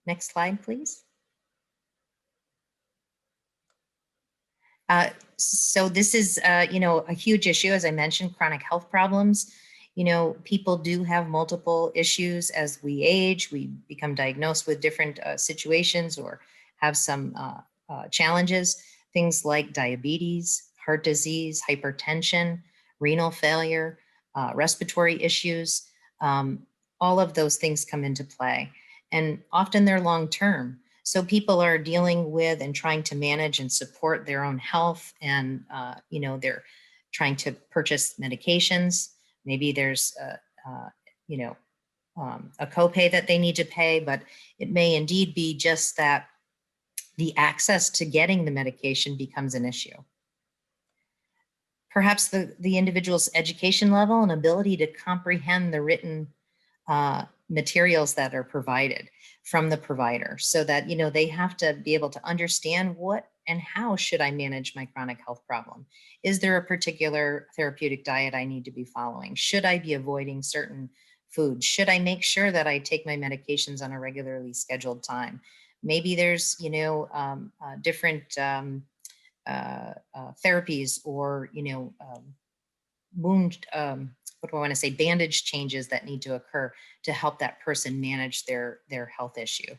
Next slide, please. So this is, you know, a huge issue, as I mentioned, chronic health problems. You know, people do have multiple issues as we age. We become diagnosed with different situations or have some challenges, things like diabetes, heart disease, hypertension, renal failure, respiratory issues. All of those things come into play, and often they're long-term. So people are dealing with and trying to manage and support their own health, and you know, they're trying to purchase medications. Maybe there's you know, a copay that they need to pay, but it may indeed be just that the access to getting the medication becomes an issue. Perhaps the individual's education level and ability to comprehend the written materials that are provided from the provider, so that, you know, they have to be able to understand what and how should I manage my chronic health problem. Is there a particular therapeutic diet I need to be following? Should I be avoiding certain foods? Should I make sure that I take my medications on a regularly scheduled time? Maybe there's, you know, different therapies or, you know, wound, what do I want to say, bandage changes that need to occur to help that person manage their health issue.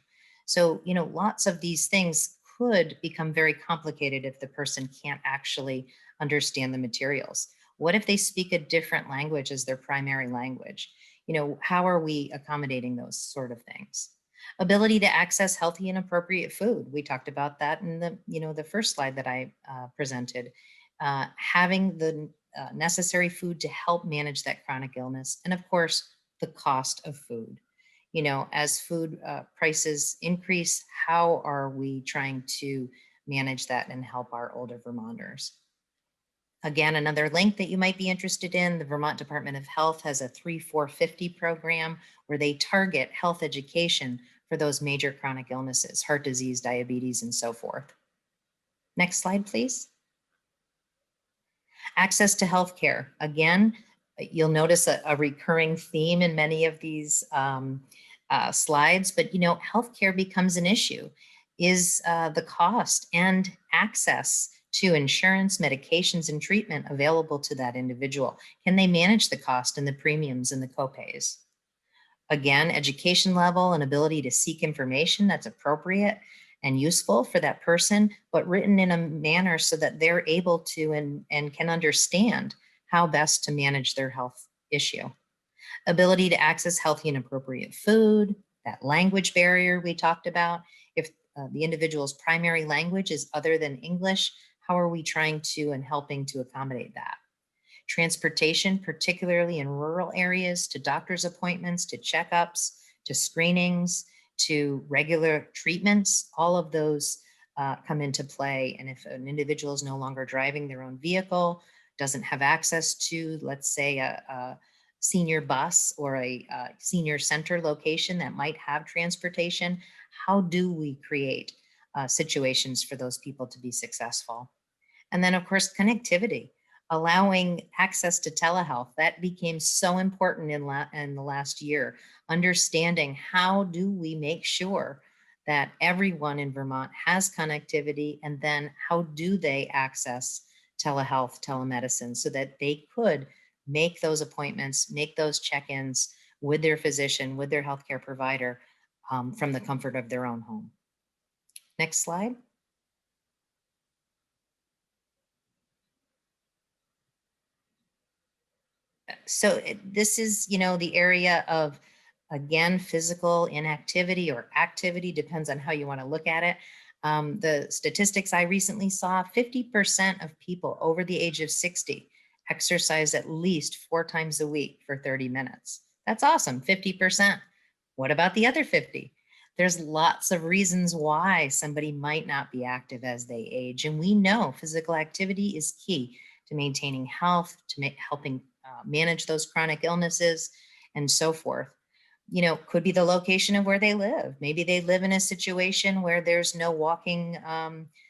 So, you know, lots of these things could become very complicated if the person can't actually understand the materials. What if they speak a different language as their primary language? You know, how are we accommodating those sort of things? Ability to access healthy and appropriate food. We talked about that in the first slide that I presented. Having the necessary food to help manage that chronic illness, and of course, the cost of food. As food prices increase, how are we trying to manage that and help our older Vermonters? Again, another link that you might be interested in, the Vermont Department of Health has a 3-4-50 program where they target health education for those major chronic illnesses, heart disease, diabetes, and so forth. Next slide, please. Access to healthcare. Again, you'll notice a recurring theme in many of these slides, but healthcare becomes an issue. Is the cost and access to insurance, medications, and treatment available to that individual? Can they manage the cost and the premiums and the copays? Again, education level and ability to seek information that's appropriate and useful for that person, but written in a manner so that they're able to and can understand how best to manage their health issue. Ability to access healthy and appropriate food, that language barrier we talked about. If the individual's primary language is other than English, how are we trying to and helping to accommodate that? Transportation, particularly in rural areas, to doctor's appointments, to checkups, to screenings, to regular treatments, all of those come into play. And if an individual is no longer driving their own vehicle, doesn't have access to, let's say, a senior bus or a senior center location that might have transportation, how do we create situations for those people to be successful? And then, of course, connectivity, allowing access to telehealth. That became so important in the last year. Understanding how do we make sure that everyone in Vermont has connectivity, and then how do they access telehealth, telemedicine, so that they could make those appointments, make those check-ins with their physician, with their healthcare provider from the comfort of their own home. Next slide. So this is, the area of, again, physical inactivity or activity, depends on how you want to look at it. The statistics I recently saw, 50% of people over the age of 60 exercise at least 4 times a week for 30 minutes. That's awesome, 50%. What about the other 50? There's lots of reasons why somebody might not be active as they age. And we know physical activity is key to maintaining health, to helping manage those chronic illnesses and so forth. Could be the location of where they live. Maybe they live in a situation where there's no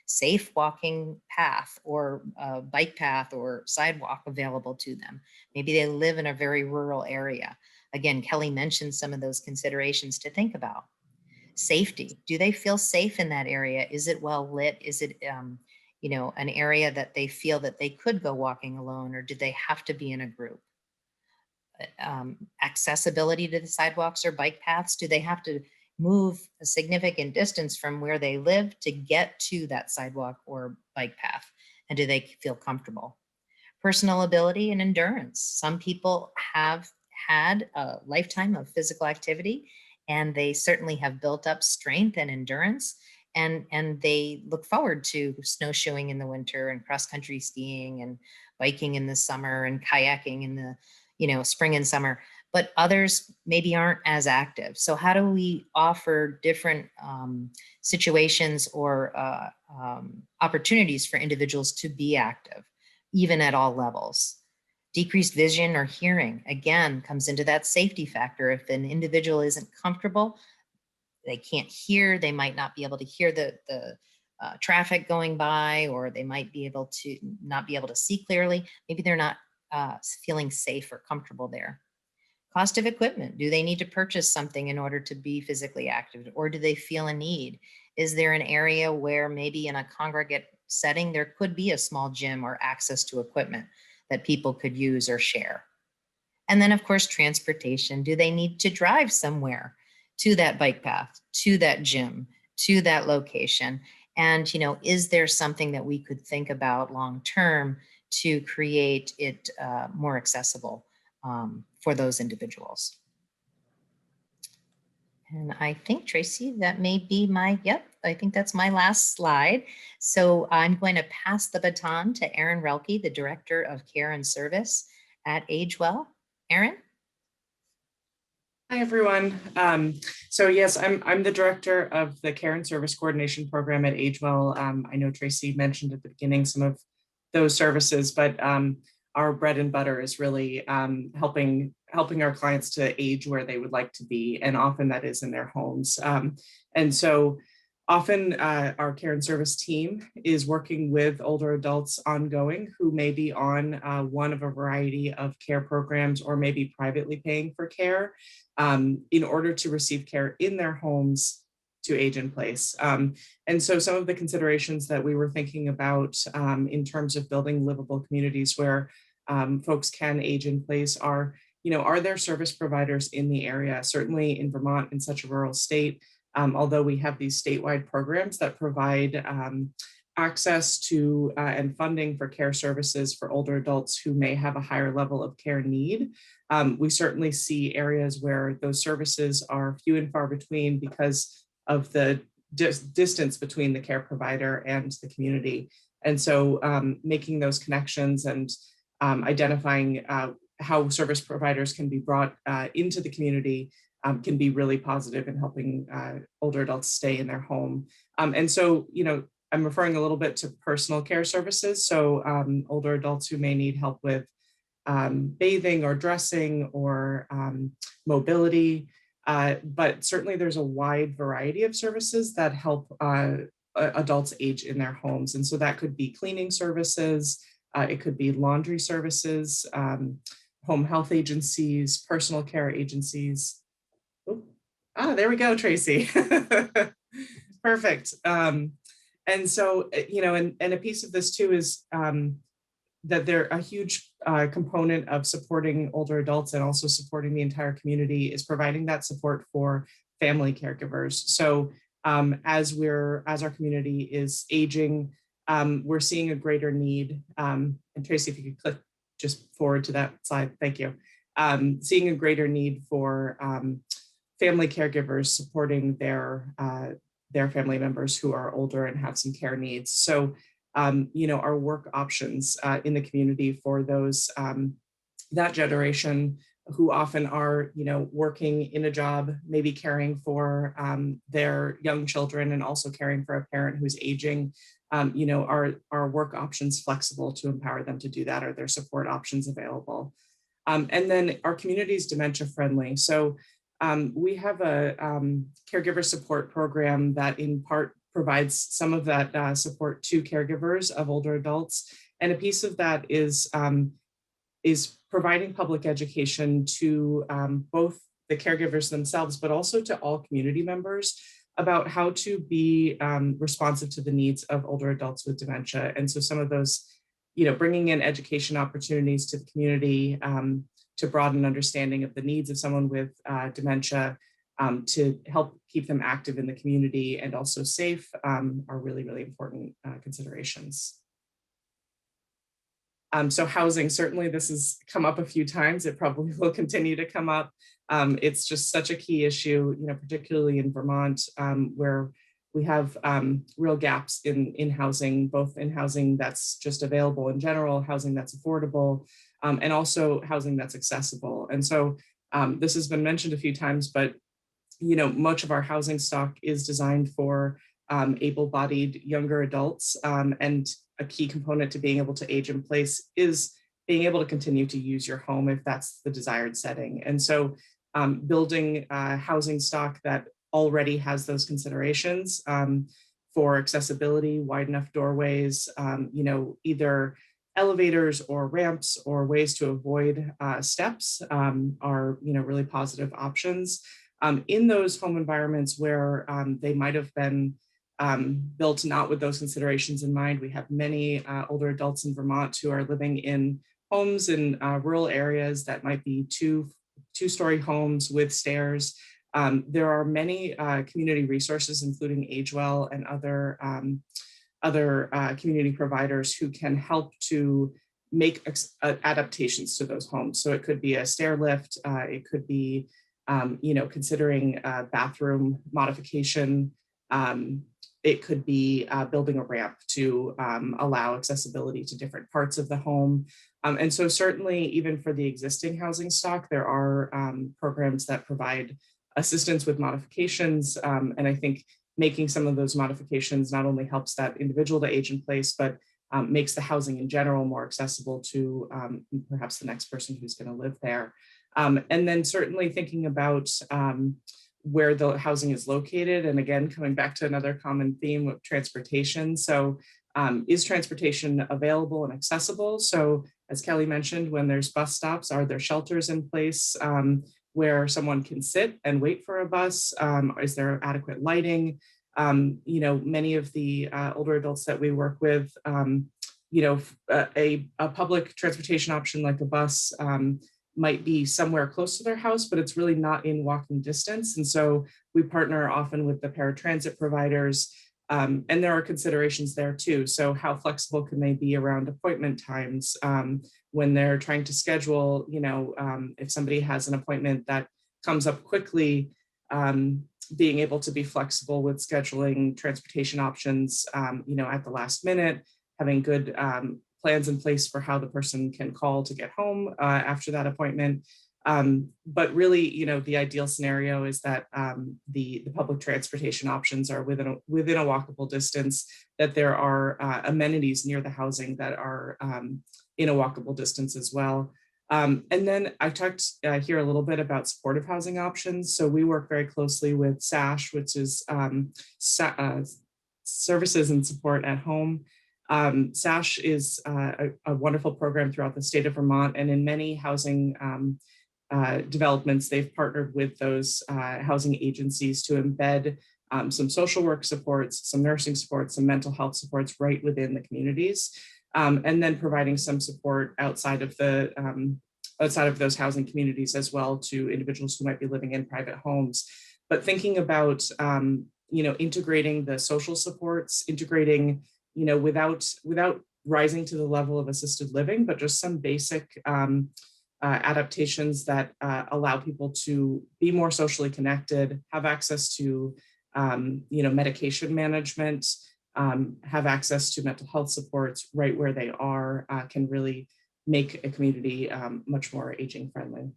safe walking path or bike path or sidewalk available to them. Maybe they live in a very rural area. Again, Kelly mentioned some of those considerations to think about. Safety. Do they feel safe in that area? Is it well lit? Is it an area that they feel that they could go walking alone, or do they have to be in a group? Accessibility to the sidewalks or bike paths. Do they have to move a significant distance from where they live to get to that sidewalk or bike path? And do they feel comfortable? Personal ability and endurance. Some people have had a lifetime of physical activity, and they certainly have built up strength and endurance. And they look forward to snowshoeing in the winter and cross-country skiing and biking in the summer and kayaking in the spring and summer. But others maybe aren't as active. So how do we offer different situations or opportunities for individuals to be active, even at all levels? Decreased vision or hearing, again, comes into that safety factor. If an individual isn't comfortable, they can't hear, they might not be able to hear the traffic going by, or they might be able to not be able to see clearly. Maybe they're not feeling safe or comfortable there. Cost of equipment. Do they need to purchase something in order to be physically active, or do they feel a need? Is there an area where maybe in a congregate setting, there could be a small gym or access to equipment that people could use or share? And then, of course, transportation. Do they need to drive somewhere to that bike path, to that gym, to that location? And, is there something that we could think about long-term to create it more accessible for those individuals? And I think, Tracy, that may be yep, I think that's my last slide. So I'm going to pass the baton to Erin Roelke, the Director of Care and Service at AgeWell. Erin? Hi, everyone. So yes, I'm the director of the Care and Service Coordination Program at AgeWell. I know Tracy mentioned at the beginning some of those services, but our bread and butter is really helping our clients to age where they would like to be, and often that is in their homes. And so often our care and service team is working with older adults ongoing who may be on one of a variety of care programs or maybe privately paying for care in order to receive care in their homes to age in place. And so some of the considerations that we were thinking about in terms of building livable communities where folks can age in place are, are there service providers in the area? Certainly in Vermont, in such a rural state, although we have these statewide programs that provide access to and funding for care services for older adults who may have a higher level of care need. We certainly see areas where those services are few and far between because of the distance between the care provider and the community. And so making those connections and identifying how service providers can be brought into the community can be really positive in helping older adults stay in their home. And so, I'm referring a little bit to personal care services. So older adults who may need help with bathing or dressing or mobility. But certainly there's a wide variety of services that help adults age in their homes. And so that could be cleaning services, it could be laundry services, home health agencies, personal care agencies. There we go, Tracy. Perfect. And so, and a piece of this too is that they're a huge component of supporting older adults and also supporting the entire community is providing that support for family caregivers. So as our community is aging, we're seeing a greater need. And Tracy, if you could click just forward to that slide, thank you. Seeing a greater need for family caregivers supporting their family members who are older and have some care needs. So, our work options in the community for those, that generation who often are, working in a job, maybe caring for their young children and also caring for a parent who's aging, are work options flexible to empower them to do that? Are there support options available? And then our community is dementia friendly. So we have a caregiver support program that in part provides some of that support to caregivers of older adults. And a piece of that is providing public education to both the caregivers themselves, but also to all community members about how to be responsive to the needs of older adults with dementia. And so some of those, bringing in education opportunities to the community to broaden understanding of the needs of someone with dementia, to help keep them active in the community and also safe are really, really important considerations. So housing, certainly this has come up a few times. It probably will continue to come up. It's just such a key issue, particularly in Vermont, where we have real gaps in housing, both in housing that's just available in general, housing that's affordable, and also housing that's accessible. And so this has been mentioned a few times, but much of our housing stock is designed for able-bodied younger adults, and a key component to being able to age in place is being able to continue to use your home if that's the desired setting. And so building housing stock that already has those considerations for accessibility, wide enough doorways, either elevators or ramps or ways to avoid steps are really positive options. In those home environments where they might have been built not with those considerations in mind, we have many older adults in Vermont who are living in homes in rural areas that might be two-story homes with stairs. There are many community resources, including AgeWell and other community providers who can help to make adaptations to those homes. So it could be a stair lift, it could be considering bathroom modification. It could be building a ramp to allow accessibility to different parts of the home. And so certainly even for the existing housing stock, there are programs that provide assistance with modifications. And I think making some of those modifications not only helps that individual to age in place, but makes the housing in general more accessible to perhaps the next person who's going to live there. And then certainly thinking about where the housing is located. And again, coming back to another common theme of transportation. So is transportation available and accessible? So as Kelly mentioned, when there's bus stops, are there shelters in place where someone can sit and wait for a bus? Is there adequate lighting? Many of the older adults that we work with, a public transportation option like a bus might be somewhere close to their house, but it's really not in walking distance. And so we partner often with the paratransit providers, and there are considerations there too. So how flexible can they be around appointment times when they're trying to schedule, if somebody has an appointment that comes up quickly, being able to be flexible with scheduling transportation options, at the last minute, having good plans in place for how the person can call to get home after that appointment. But really, the ideal scenario is that the public transportation options are within a walkable distance, that there are amenities near the housing that are in a walkable distance as well. And then I talked here a little bit about supportive housing options. So we work very closely with SASH, which is Services and Support at Home. SASH is a wonderful program throughout the state of Vermont, and in many housing developments, they've partnered with those housing agencies to embed some social work supports, some nursing supports, some mental health supports right within the communities, and then providing some support outside of those housing communities as well to individuals who might be living in private homes. But thinking about integrating the social supports, integrating without rising to the level of assisted living, but just some basic adaptations that allow people to be more socially connected, have access to medication management, have access to mental health supports right where they are, can really make a community much more aging friendly.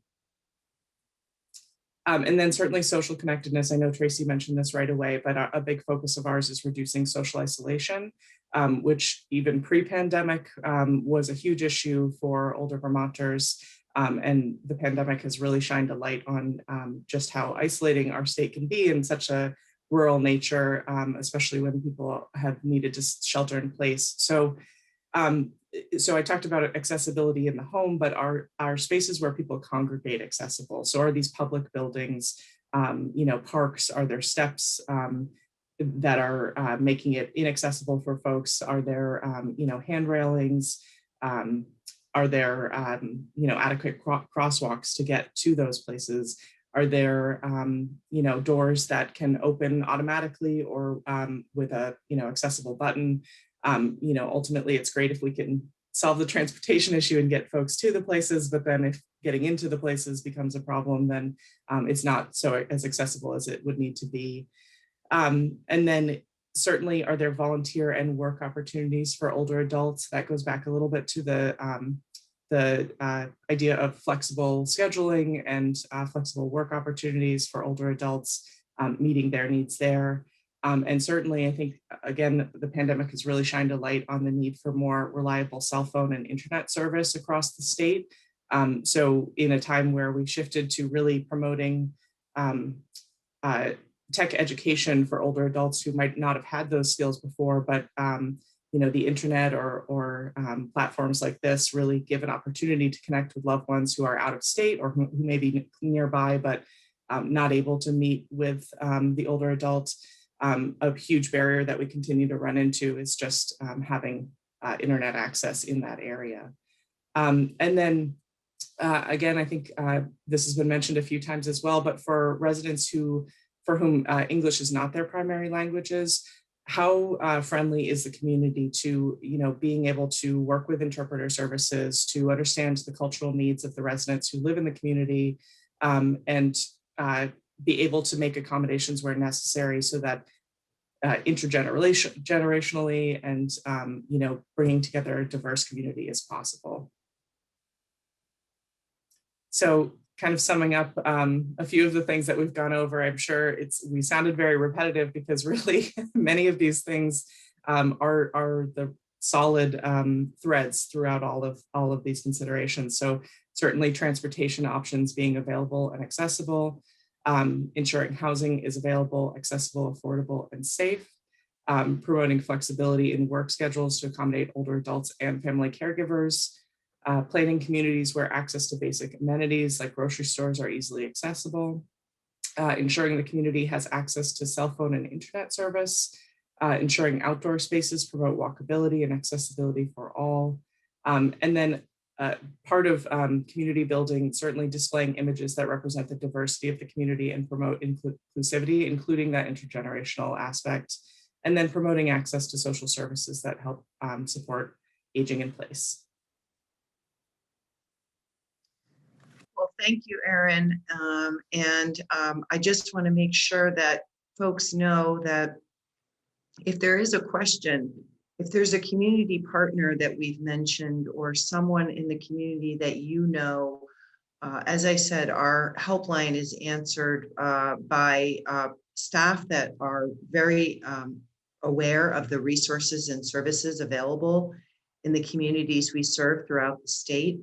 And then certainly social connectedness. I know Tracey mentioned this right away, but a big focus of ours is reducing social isolation, which even pre-pandemic was a huge issue for older Vermonters. And the pandemic has really shined a light on just how isolating our state can be in such a rural nature, especially when people have needed to shelter in place. So I talked about accessibility in the home, but are spaces where people congregate accessible? So are these public buildings, parks, are there steps that are making it inaccessible for folks? Are there, hand railings? Are there, adequate crosswalks to get to those places? Are there, doors that can open automatically or with a, accessible button? Ultimately, it's great if we can solve the transportation issue and get folks to the places, but then if getting into the places becomes a problem, then it's not so as accessible as it would need to be. And then certainly, are there volunteer and work opportunities for older adults? That goes back a little bit to the idea of flexible scheduling and flexible work opportunities for older adults, meeting their needs there. And certainly, I think, again, the pandemic has really shined a light on the need for more reliable cell phone and internet service across the state. So in a time where we shifted to really promoting tech education for older adults who might not have had those skills before, but the internet or platforms like this really give an opportunity to connect with loved ones who are out of state or who may be nearby, but not able to meet with the older adults. A huge barrier that we continue to run into is just having internet access in that area. And then again, I think this has been mentioned a few times as well, but for residents for whom English is not their primary languages, how friendly is the community to, being able to work with interpreter services to understand the cultural needs of the residents who live in the community, and be able to make accommodations where necessary so that intergenerationally and bringing together a diverse community as possible. So kind of summing up a few of the things that we've gone over, I'm sure we sounded very repetitive because really many of these things are the solid threads throughout all of these considerations. So certainly transportation options being available and accessible, ensuring housing is available, accessible, affordable, and safe, promoting flexibility in work schedules to accommodate older adults and family caregivers, planning communities where access to basic amenities like grocery stores are easily accessible, ensuring the community has access to cell phone and internet service, ensuring outdoor spaces promote walkability and accessibility for all, and then part of community building, certainly displaying images that represent the diversity of the community and promote inclusivity, including that intergenerational aspect, and then promoting access to social services that help support aging in place. Well, thank you, Erin. I just want to make sure that folks know that if there is a question, if there's a community partner that we've mentioned or someone in the community that as I said, our helpline is answered by staff that are very aware of the resources and services available in the communities we serve throughout the state.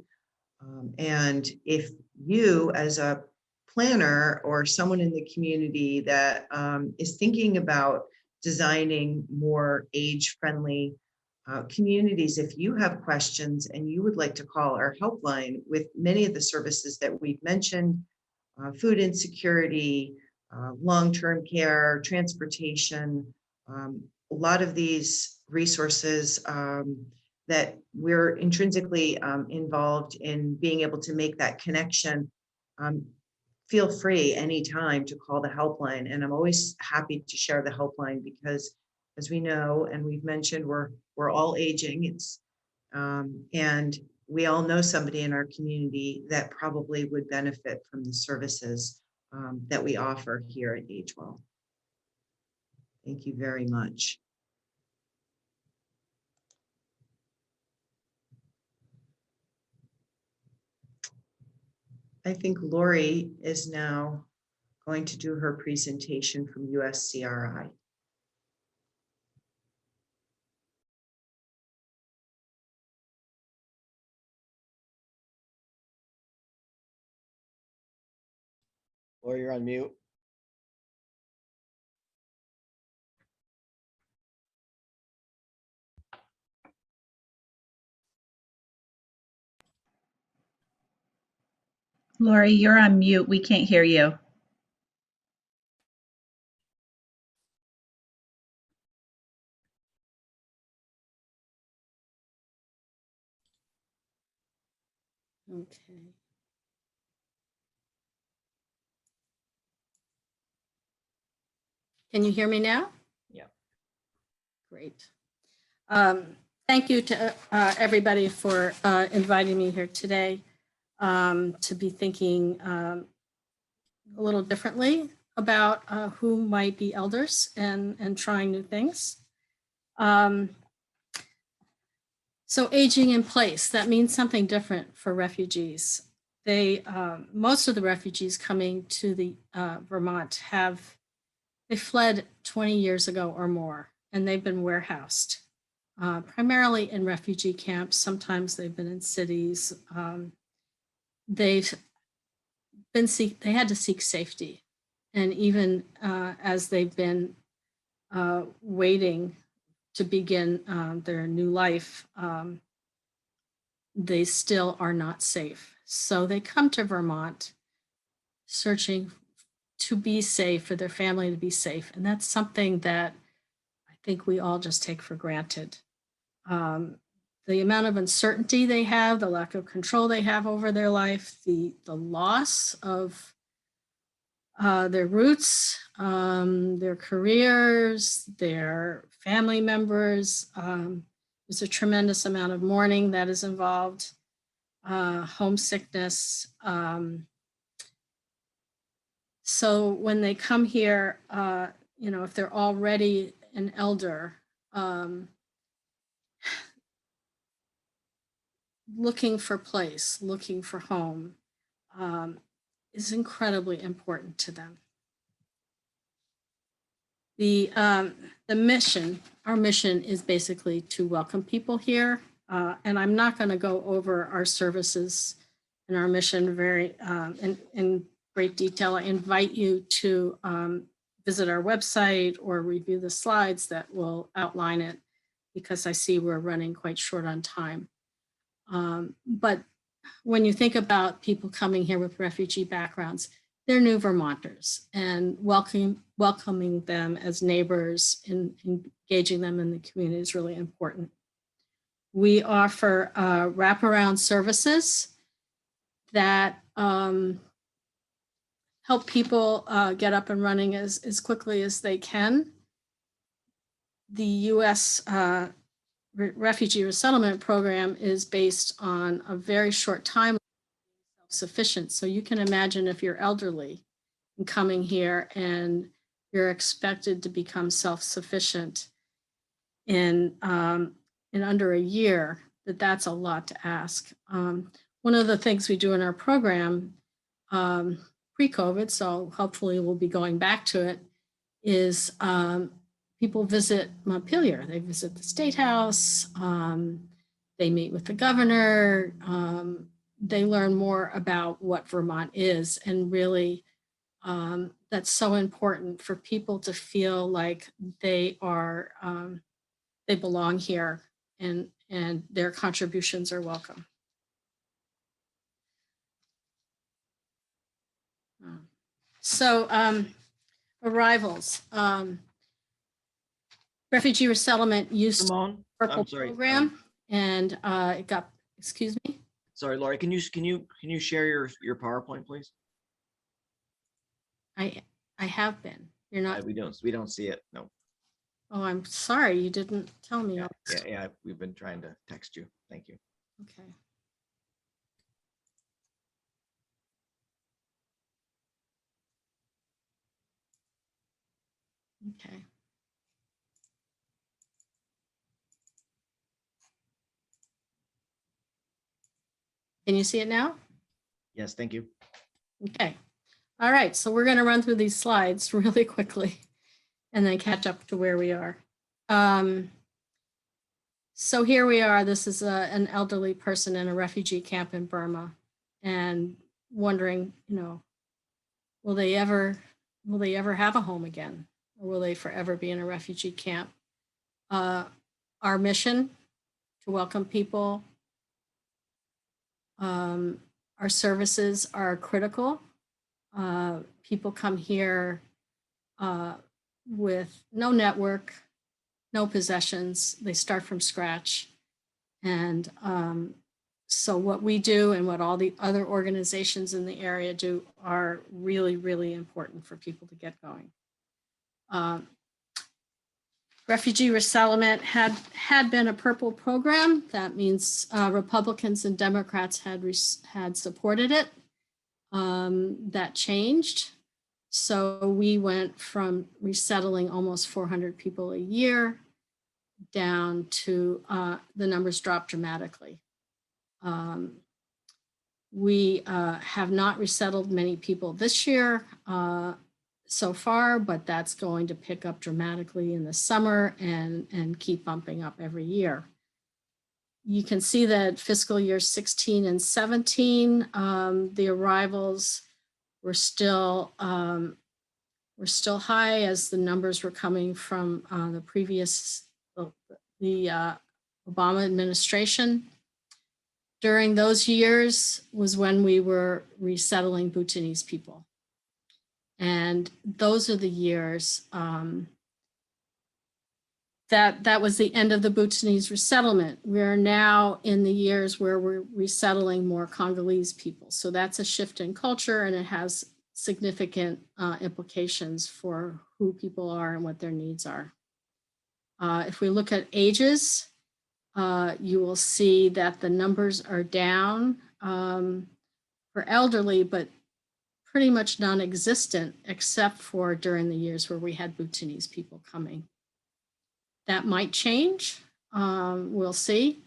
And if you as a planner or someone in the community that is thinking about designing more age-friendly communities, if you have questions and you would like to call our helpline with many of the services that we've mentioned, food insecurity, long-term care, transportation, a lot of these resources that we're intrinsically involved in being able to make that connection, feel free anytime to call the helpline. And I'm always happy to share the helpline because, as we know, and we've mentioned, we're all aging. And we all know somebody in our community that probably would benefit from the services that we offer here at AgeWell. Thank you very much. I think Lori is now going to do her presentation from USCRI. Lori, you're on mute. Lori, you're on mute. We can't hear you. Okay. Can you hear me now? Yeah. Great. Thank you to everybody for inviting me here today to be thinking a little differently about who might be elders and trying new things. So aging in place, that means something different for refugees. Most of the refugees coming to the Vermont they fled 20 years ago or more, and they've been warehoused, primarily in refugee camps. Sometimes they've been in cities. They had to seek safety. And even as they've been waiting to begin their new life, they still are not safe. So they come to Vermont searching to be safe, for their family to be safe. And that's something that I think we all just take for granted. The amount of uncertainty they have, the lack of control they have over their life, the loss of their roots, their careers, their family members. There's a tremendous amount of mourning that is involved, homesickness, So when they come here, you know, if they're already an elder, looking for place, looking for home, is incredibly important to them. The mission, our mission is basically to welcome people here. And I'm not going to go over our services and our mission very in great detail. I invite you to visit our website or review the slides that will outline it, because I see we're running quite short on time. But when you think about people coming here with refugee backgrounds, they're new Vermonters, and welcoming them as neighbors and engaging them in the community is really important. We offer wraparound services that help people get up and running as quickly as they can. The U.S. Refugee Resettlement Program is based on a very short time self-sufficient. So you can imagine if you're elderly and coming here and you're expected to become self-sufficient in under a year, that's a lot to ask. One of the things we do in our program pre-COVID, so hopefully we'll be going back to it, is people visit Montpelier. They visit the State House, they meet with the governor, they learn more about what Vermont is, and really that's so important for people to feel like they are, they belong here, and their contributions are welcome. So arrivals. Refugee resettlement used Simone, purple I'm sorry. program, and it got, excuse me. Sorry, Laurie, can you share your PowerPoint, please? I have been. You're not. We don't see it. No. Oh, I'm sorry. You didn't tell me. Yeah. We've been trying to text you. Thank you. Okay. Okay. Can you see it now? Yes, thank you. Okay. All right. So we're going to run through these slides really quickly and then catch up to where we are. So here we are. This is an elderly person in a refugee camp in Burma, and wondering, you know, will they ever have a home again, or will they forever be in a refugee camp? Our mission to welcome people. Our services are critical. People come here with no network, no possessions. They start from scratch. And so what we do and what all the other organizations in the area do are really, really important for people to get going. Refugee resettlement had been a purple program. That means Republicans and Democrats had supported it. That changed. So we went from resettling almost 400 people a year down to the numbers dropped dramatically. We have not resettled many people this year so far, but that's going to pick up dramatically in the summer and keep bumping up every year. You can see that fiscal year 16 and 17, the arrivals were still high as the numbers were coming from the previous, the Obama administration. During those years was when we were resettling Bhutanese people. And those are the years that was the end of the Bhutanese resettlement. We're now in the years where we're resettling more Congolese people. So that's a shift in culture, and it has significant implications for who people are and what their needs are. If we look at ages, you will see that the numbers are down for elderly, but pretty much non-existent except for during the years where we had Bhutanese people coming. That might change, we'll see,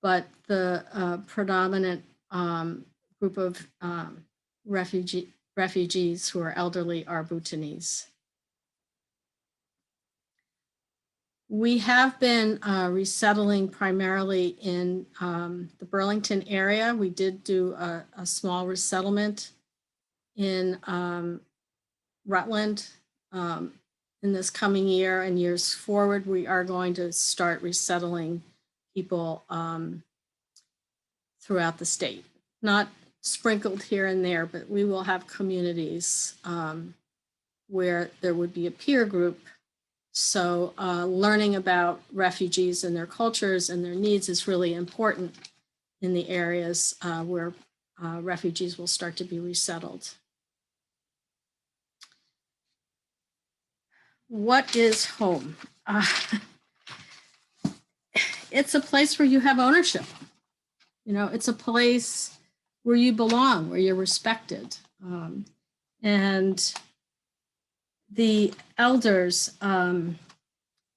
but the predominant group of refugees who are elderly are Bhutanese. We have been resettling primarily in the Burlington area. We did do a small resettlement in Rutland in this coming year, and years forward, we are going to start resettling people throughout the state. Not sprinkled here and there, but we will have communities where there would be a peer group. So learning about refugees and their cultures and their needs is really important in the areas where refugees will start to be resettled. What is home? It's a place where you have ownership. You know, it's a place where you belong, where you're respected. And the elders in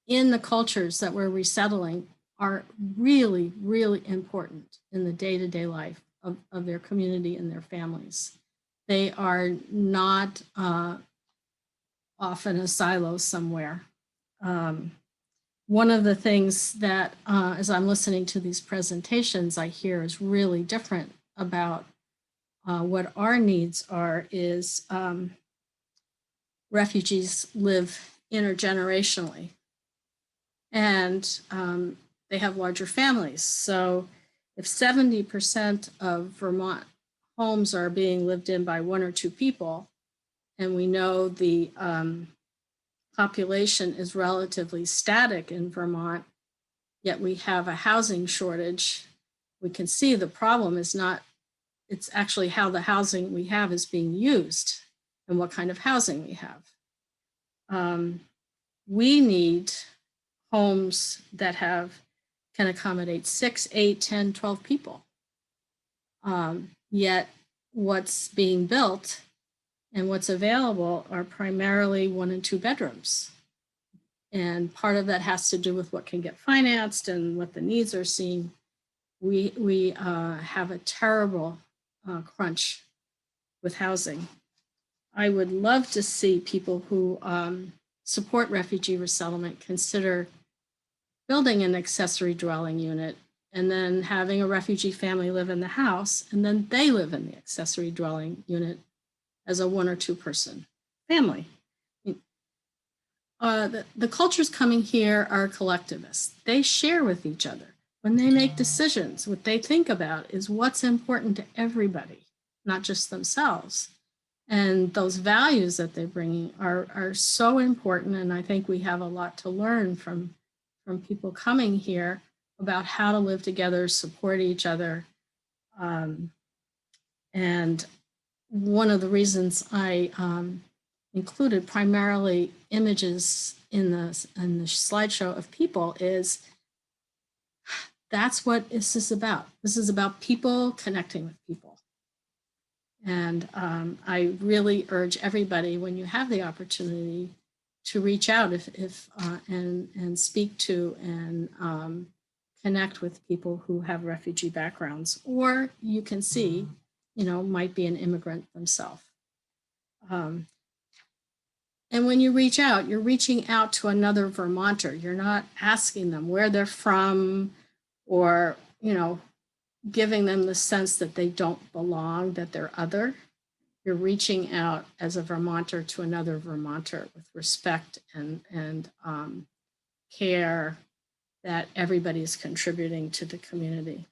the cultures that we're resettling are really, really important in the day-to-day life of their community and their families. They are not off in a silo somewhere. One of the things that, as I'm listening to these presentations, I hear is really different about what our needs are is refugees live intergenerationally, and they have larger families. So if 70% of Vermont homes are being lived in by one or two people, and we know the population is relatively static in Vermont, yet we have a housing shortage, we can see the problem is not, it's actually how the housing we have is being used and what kind of housing we have. We need homes that can accommodate 6, 8, 10, 12 people. Yet what's being built and what's available are primarily 1 and 2 bedrooms. And part of that has to do with what can get financed and what the needs are seen. We have a terrible crunch with housing. I would love to see people who support refugee resettlement consider building an accessory dwelling unit and then having a refugee family live in the house, and then they live in the accessory dwelling unit as a 1 or 2 person family. The cultures coming here are collectivists. They share with each other. When they make decisions, what they think about is what's important to everybody, not just themselves. And those values that they're bringing are so important. And I think we have a lot to learn from people coming here about how to live together, support each other. And one of the reasons I included primarily images in the slideshow of people is that's what this is about. This is about people connecting with people. And I really urge everybody, when you have the opportunity, to reach out and speak to and connect with people who have refugee backgrounds, or you can see, might be an immigrant themselves. And when you reach out, you're reaching out to another Vermonter. You're not asking them where they're from or, giving them the sense that they don't belong, that they're other. You're reaching out as a Vermonter to another Vermonter with respect and care that everybody is contributing to the community.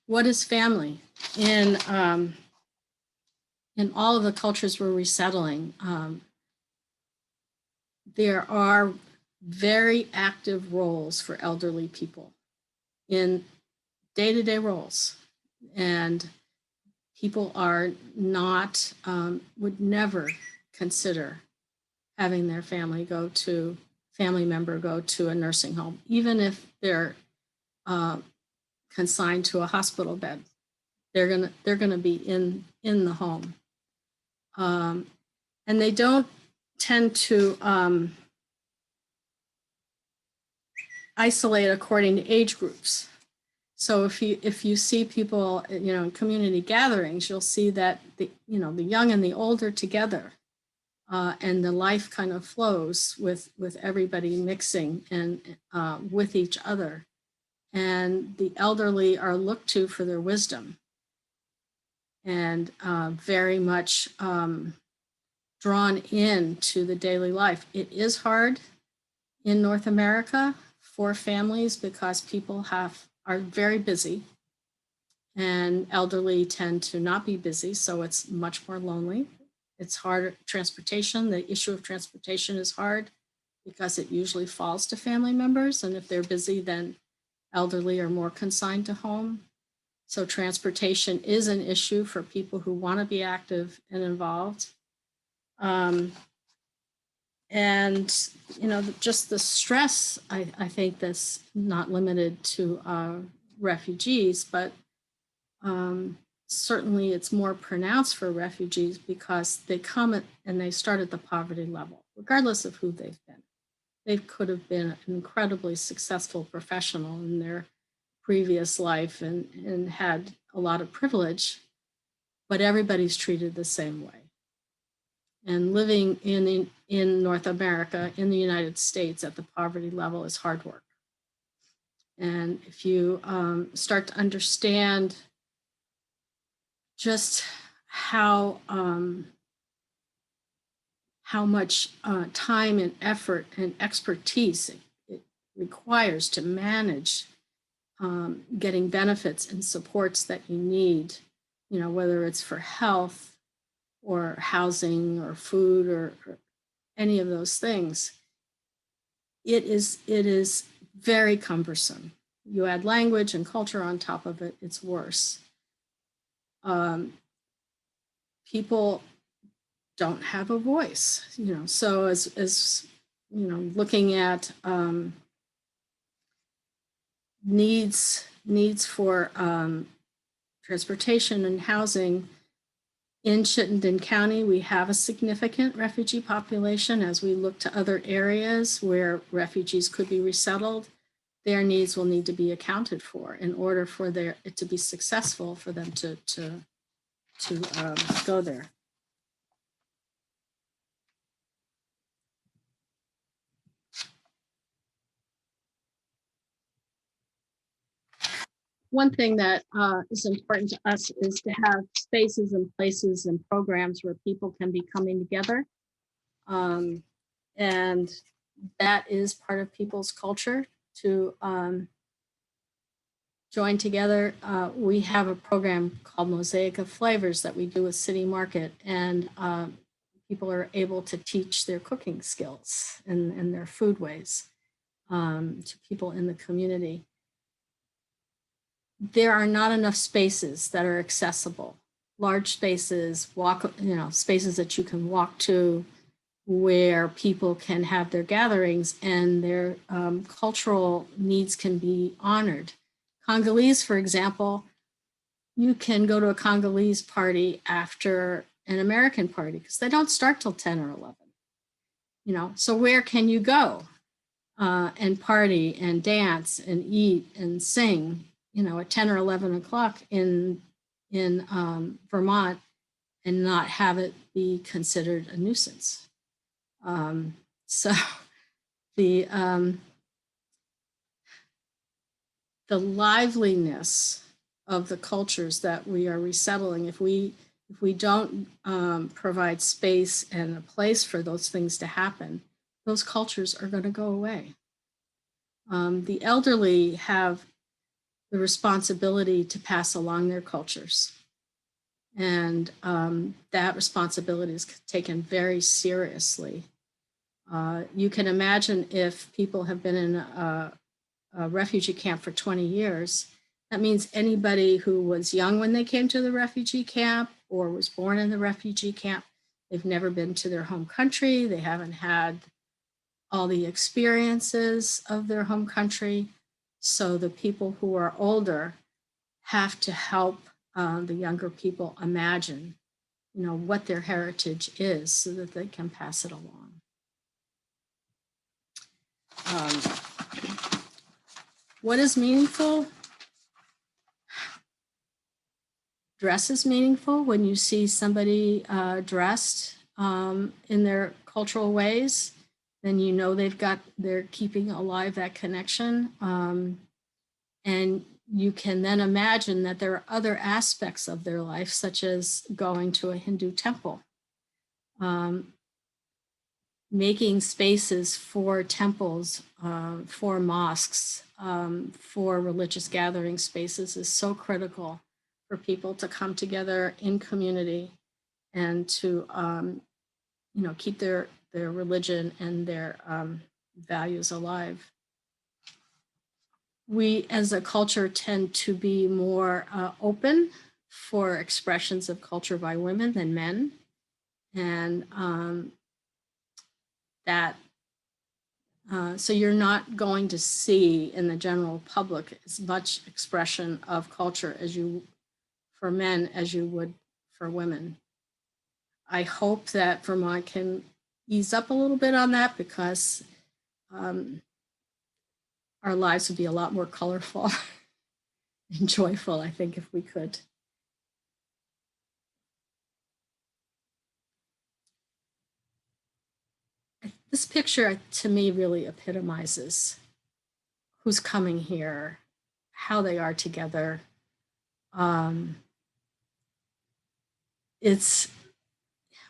What is family? In all of the cultures we're resettling, there are very active roles for elderly people in day-to-day roles. And people are not, would never consider having their family member go to a nursing home, even if they're consigned to a hospital bed. They're gonna be in the home. And they don't tend to isolate according to age groups. So if you see people, in community gatherings, you'll see that the young and the old are together, and the life kind of flows with everybody mixing and with each other. And the elderly are looked to for their wisdom, and very much drawn into the daily life. It is hard in North America for families because people are very busy, and elderly tend to not be busy, so it's much more lonely. It's hard. Transportation, the issue of transportation is hard because it usually falls to family members, and if they're busy, then elderly are more consigned to home. So transportation is an issue for people who want to be active and involved. And, just the stress, I think that's not limited to refugees, but certainly it's more pronounced for refugees because they come and they start at the poverty level, regardless of who they've been. They could have been an incredibly successful professional in their previous life and had a lot of privilege, but everybody's treated the same way. And living in North America, in the United States at the poverty level is hard work. And if you start to understand just how much time and effort and expertise it requires to manage getting benefits and supports that you need, whether it's for health or housing or food or any of those things, it is very cumbersome. You add language and culture on top of it, it's worse. People don't have a voice, so as looking at needs for transportation and housing. In Chittenden County, we have a significant refugee population. As we look to other areas where refugees could be resettled, their needs will need to be accounted for in order for it to be successful for them to go there. One thing that is important to us is to have spaces and places and programs where people can be coming together. And that is part of people's culture to join together. We have a program called Mosaic of Flavors that we do with City Market, and people are able to teach their cooking skills and their food ways to people in the community. There are not enough spaces that are accessible, large spaces, spaces that you can walk to where people can have their gatherings and their cultural needs can be honored. Congolese, for example, you can go to a Congolese party after an American party because they don't start till 10 or 11. So where can you go and party and dance and eat and sing? At 10 or 11 o'clock in Vermont and not have it be considered a nuisance. So the liveliness of the cultures that we are resettling, if we don't provide space and a place for those things to happen, those cultures are going to go away. The elderly have the responsibility to pass along their cultures. And that responsibility is taken very seriously. You can imagine if people have been in a refugee camp for 20 years, that means anybody who was young when they came to the refugee camp or was born in the refugee camp, they've never been to their home country, they haven't had all the experiences of their home country. So the people who are older have to help the younger people imagine, what their heritage is so that they can pass it along. What is meaningful? Dress is meaningful when you see somebody dressed in their cultural ways, then they're keeping alive that connection. And you can then imagine that there are other aspects of their life, such as going to a Hindu temple, making spaces for temples, for mosques, for religious gathering spaces is so critical for people to come together in community and to, keep their religion and their values alive. We as a culture tend to be more open for expressions of culture by women than men. And so you're not going to see in the general public as much expression of culture for men as you would for women. I hope that Vermont can ease up a little bit on that, because our lives would be a lot more colorful and joyful, I think, if we could. This picture, to me, really epitomizes who's coming here, how they are together. It's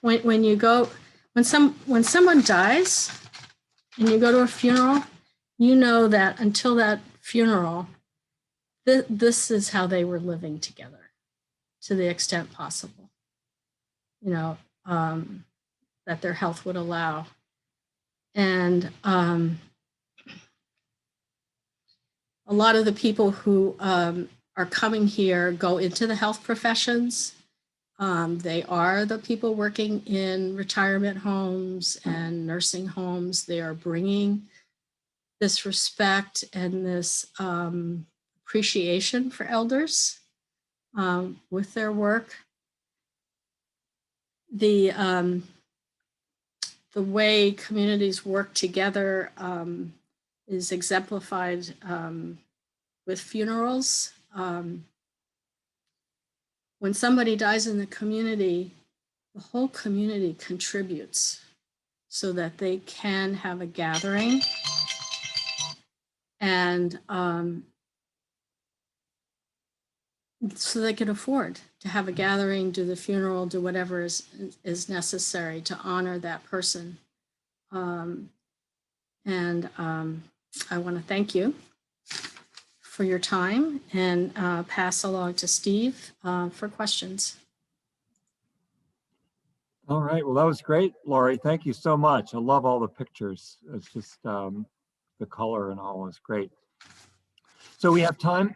when someone dies and you go to a funeral, you know that until that funeral, this is how they were living together to the extent possible, that their health would allow. And a lot of the people who are coming here go into the health professions. They are the people working in retirement homes and nursing homes. They are bringing this respect and this appreciation for elders with their work. The way communities work together is exemplified with funerals. When somebody dies in the community, the whole community contributes so that they can have a gathering and so they can afford to have a gathering, do the funeral, do whatever is necessary to honor that person. I want to thank you for your time and pass along to Steve for questions. All right, well, that was great, Lori. Thank you so much. I love all the pictures. It's just the color and all is great. So we have time.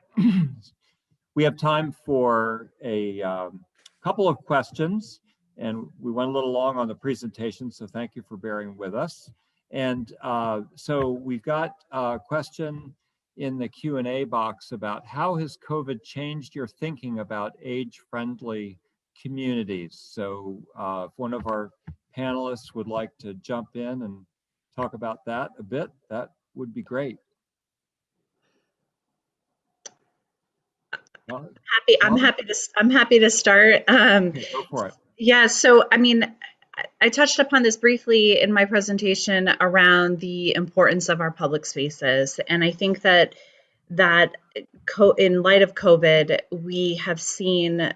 We have time for a couple of questions, and we went a little long on the presentation, so thank you for bearing with us. And so we've got a question in the Q&A box about how has COVID changed your thinking about age-friendly communities? So if one of our panelists would like to jump in and talk about that a bit, that would be great. I'm happy to start. Okay, go for it. Yeah, so I mean, I touched upon this briefly in my presentation around the importance of our public spaces, and I think that in light of COVID, we have seen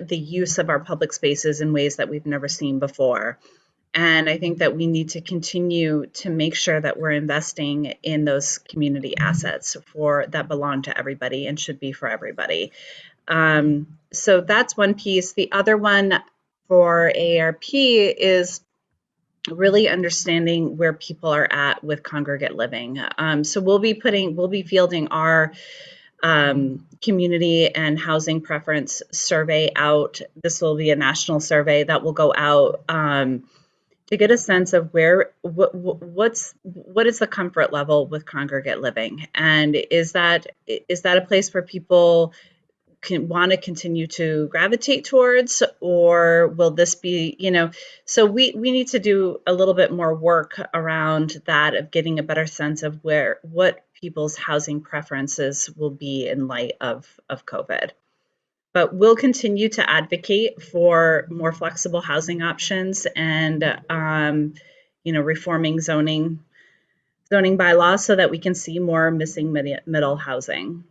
the use of our public spaces in ways that we've never seen before. And I think that we need to continue to make sure that we're investing in those community assets that belong to everybody and should be for everybody. So that's one piece. The other one for AARP is really understanding where people are at with congregate living. So we'll be fielding our community and housing preference survey out. This will be a national survey that will go out to get a sense of what is the comfort level with congregate living, and is that a place where people want to continue to gravitate towards, or will this be, so we need to do a little bit more work around that, of getting a better sense of what people's housing preferences will be in light of COVID. But we'll continue to advocate for more flexible housing options and, reforming zoning bylaws so that we can see more missing middle housing.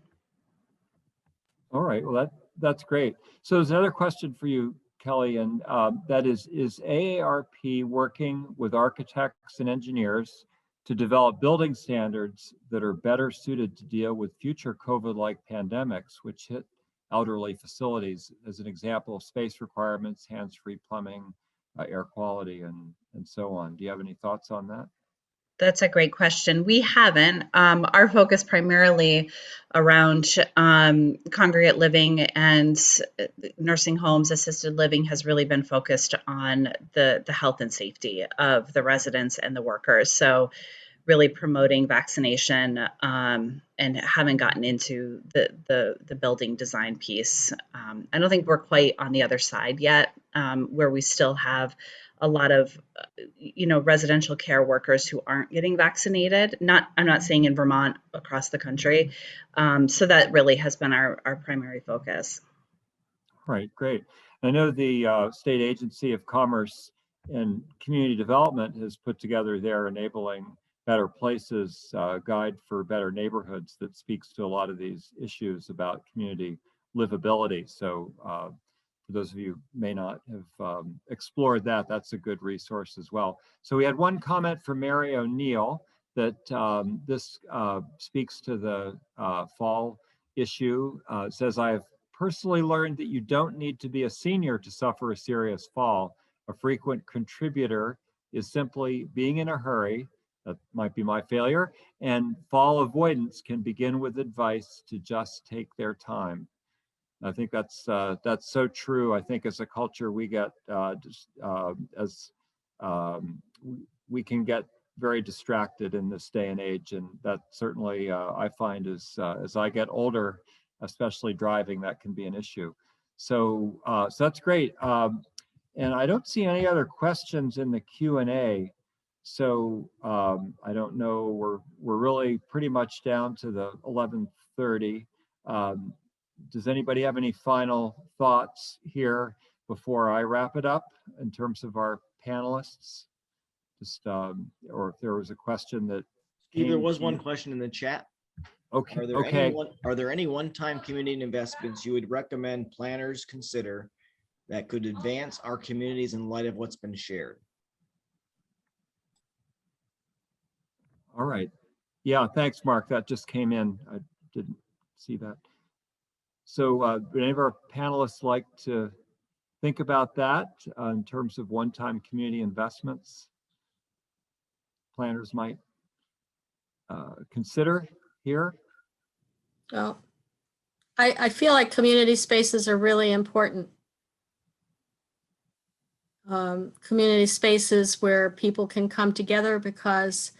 All right, well, that's great. So there's another question for you, Kelly, and that is AARP working with architects and engineers to develop building standards that are better suited to deal with future COVID-like pandemics, which hit elderly facilities, as an example of space requirements, hands-free plumbing, air quality, and so on? Do you have any thoughts on that? That's a great question. We haven't. Our focus primarily around congregate living and nursing homes, assisted living, has really been focused on the health and safety of the residents and the workers. So really promoting vaccination, and haven't gotten into the building design piece. I don't think we're quite on the other side yet, where we still have a lot of, residential care workers who aren't getting vaccinated. I'm not saying in Vermont, across the country. So that really has been our primary focus. Right, great. I know the State Agency of Commerce and Community Development has put together their Enabling Better Places guide for better neighborhoods that speaks to a lot of these issues about community livability. So for those of you who may not have explored that, that's a good resource as well. So we had one comment from Mary O'Neill that this speaks to the fall issue. It says, I have personally learned that you don't need to be a senior to suffer a serious fall. A frequent contributor is simply being in a hurry. That might be my failure. And fall avoidance can begin with advice to just take their time. I think that's so true. I think as a culture, we get we can get very distracted in this day and age, and that certainly I find as I get older, especially driving, that can be an issue. So so that's great. And I don't see any other questions in the Q&A. So I don't know. We're really pretty much down to the 11:30. Does anybody have any final thoughts here before I wrap it up in terms of our panelists? Just or if there was a question that Steve, there was one question in the chat. Okay. Are there any one-time community investments you would recommend planners consider that could advance our communities in light of what's been shared? All right. Yeah, thanks, Mark. That just came in. I didn't see that. So would any of our panelists like to think about that in terms of one-time community investments planners might consider here? Well, I feel like community spaces are really important. Community spaces where people can come together, because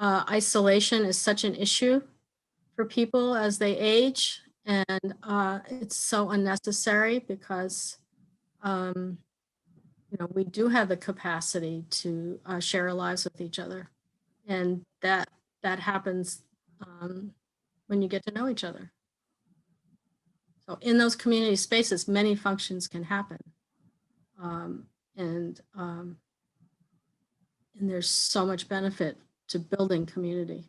isolation is such an issue for people as they age, and it's so unnecessary because we do have the capacity to share our lives with each other, and that happens when you get to know each other. So in those community spaces, many functions can happen, and there's so much benefit to building community.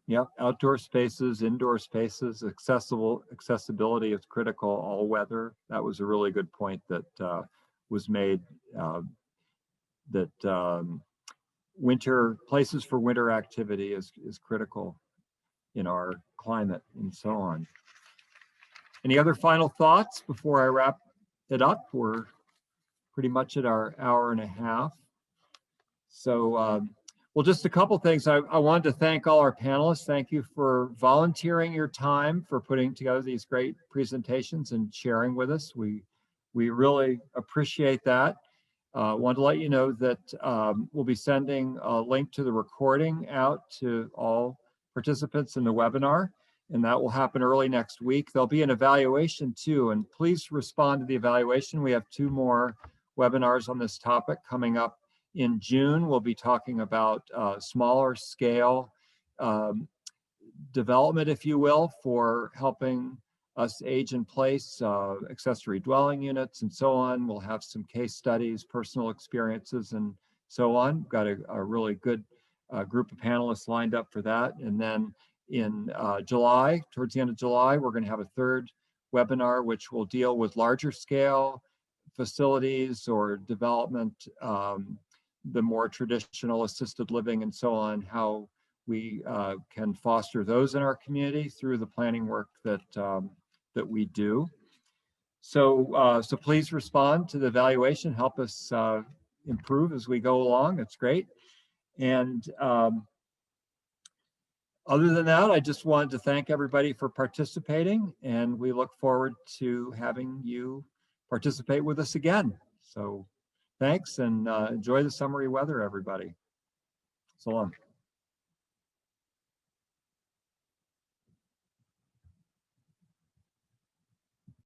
Yeah, outdoor spaces, indoor spaces, accessibility is critical, all weather. That was a really good point that was made, that winter places for winter activity is critical in our climate and so on. Any other final thoughts before I wrap it up? We're pretty much at our hour and a half. So, well, just a couple things. I wanted to thank all our panelists. Thank you for volunteering your time, for putting together these great presentations and sharing with us. We really appreciate that. Wanted to let you know that we'll be sending a link to the recording out to all participants in the webinar. and that will happen early next week. There'll be an evaluation too, and please respond to the evaluation. We have 2 more webinars on this topic coming up in June. We'll be talking about smaller scale development, if you will, for helping us age in place, accessory dwelling units and so on. We'll have some case studies, personal experiences, and so on. We've got a really good group of panelists lined up for that. And then in July, towards the end of July, we're going to have a 3rd webinar, which will deal with larger scale facilities or development, the more traditional assisted living and so on, how we can foster those in our community through the planning work that that we do. So so please respond to the evaluation, help us improve as we go along. It's great. And other than that, I just wanted to thank everybody for participating, and we look forward to having you participate with us again. So thanks, and enjoy the summery weather, everybody. So long.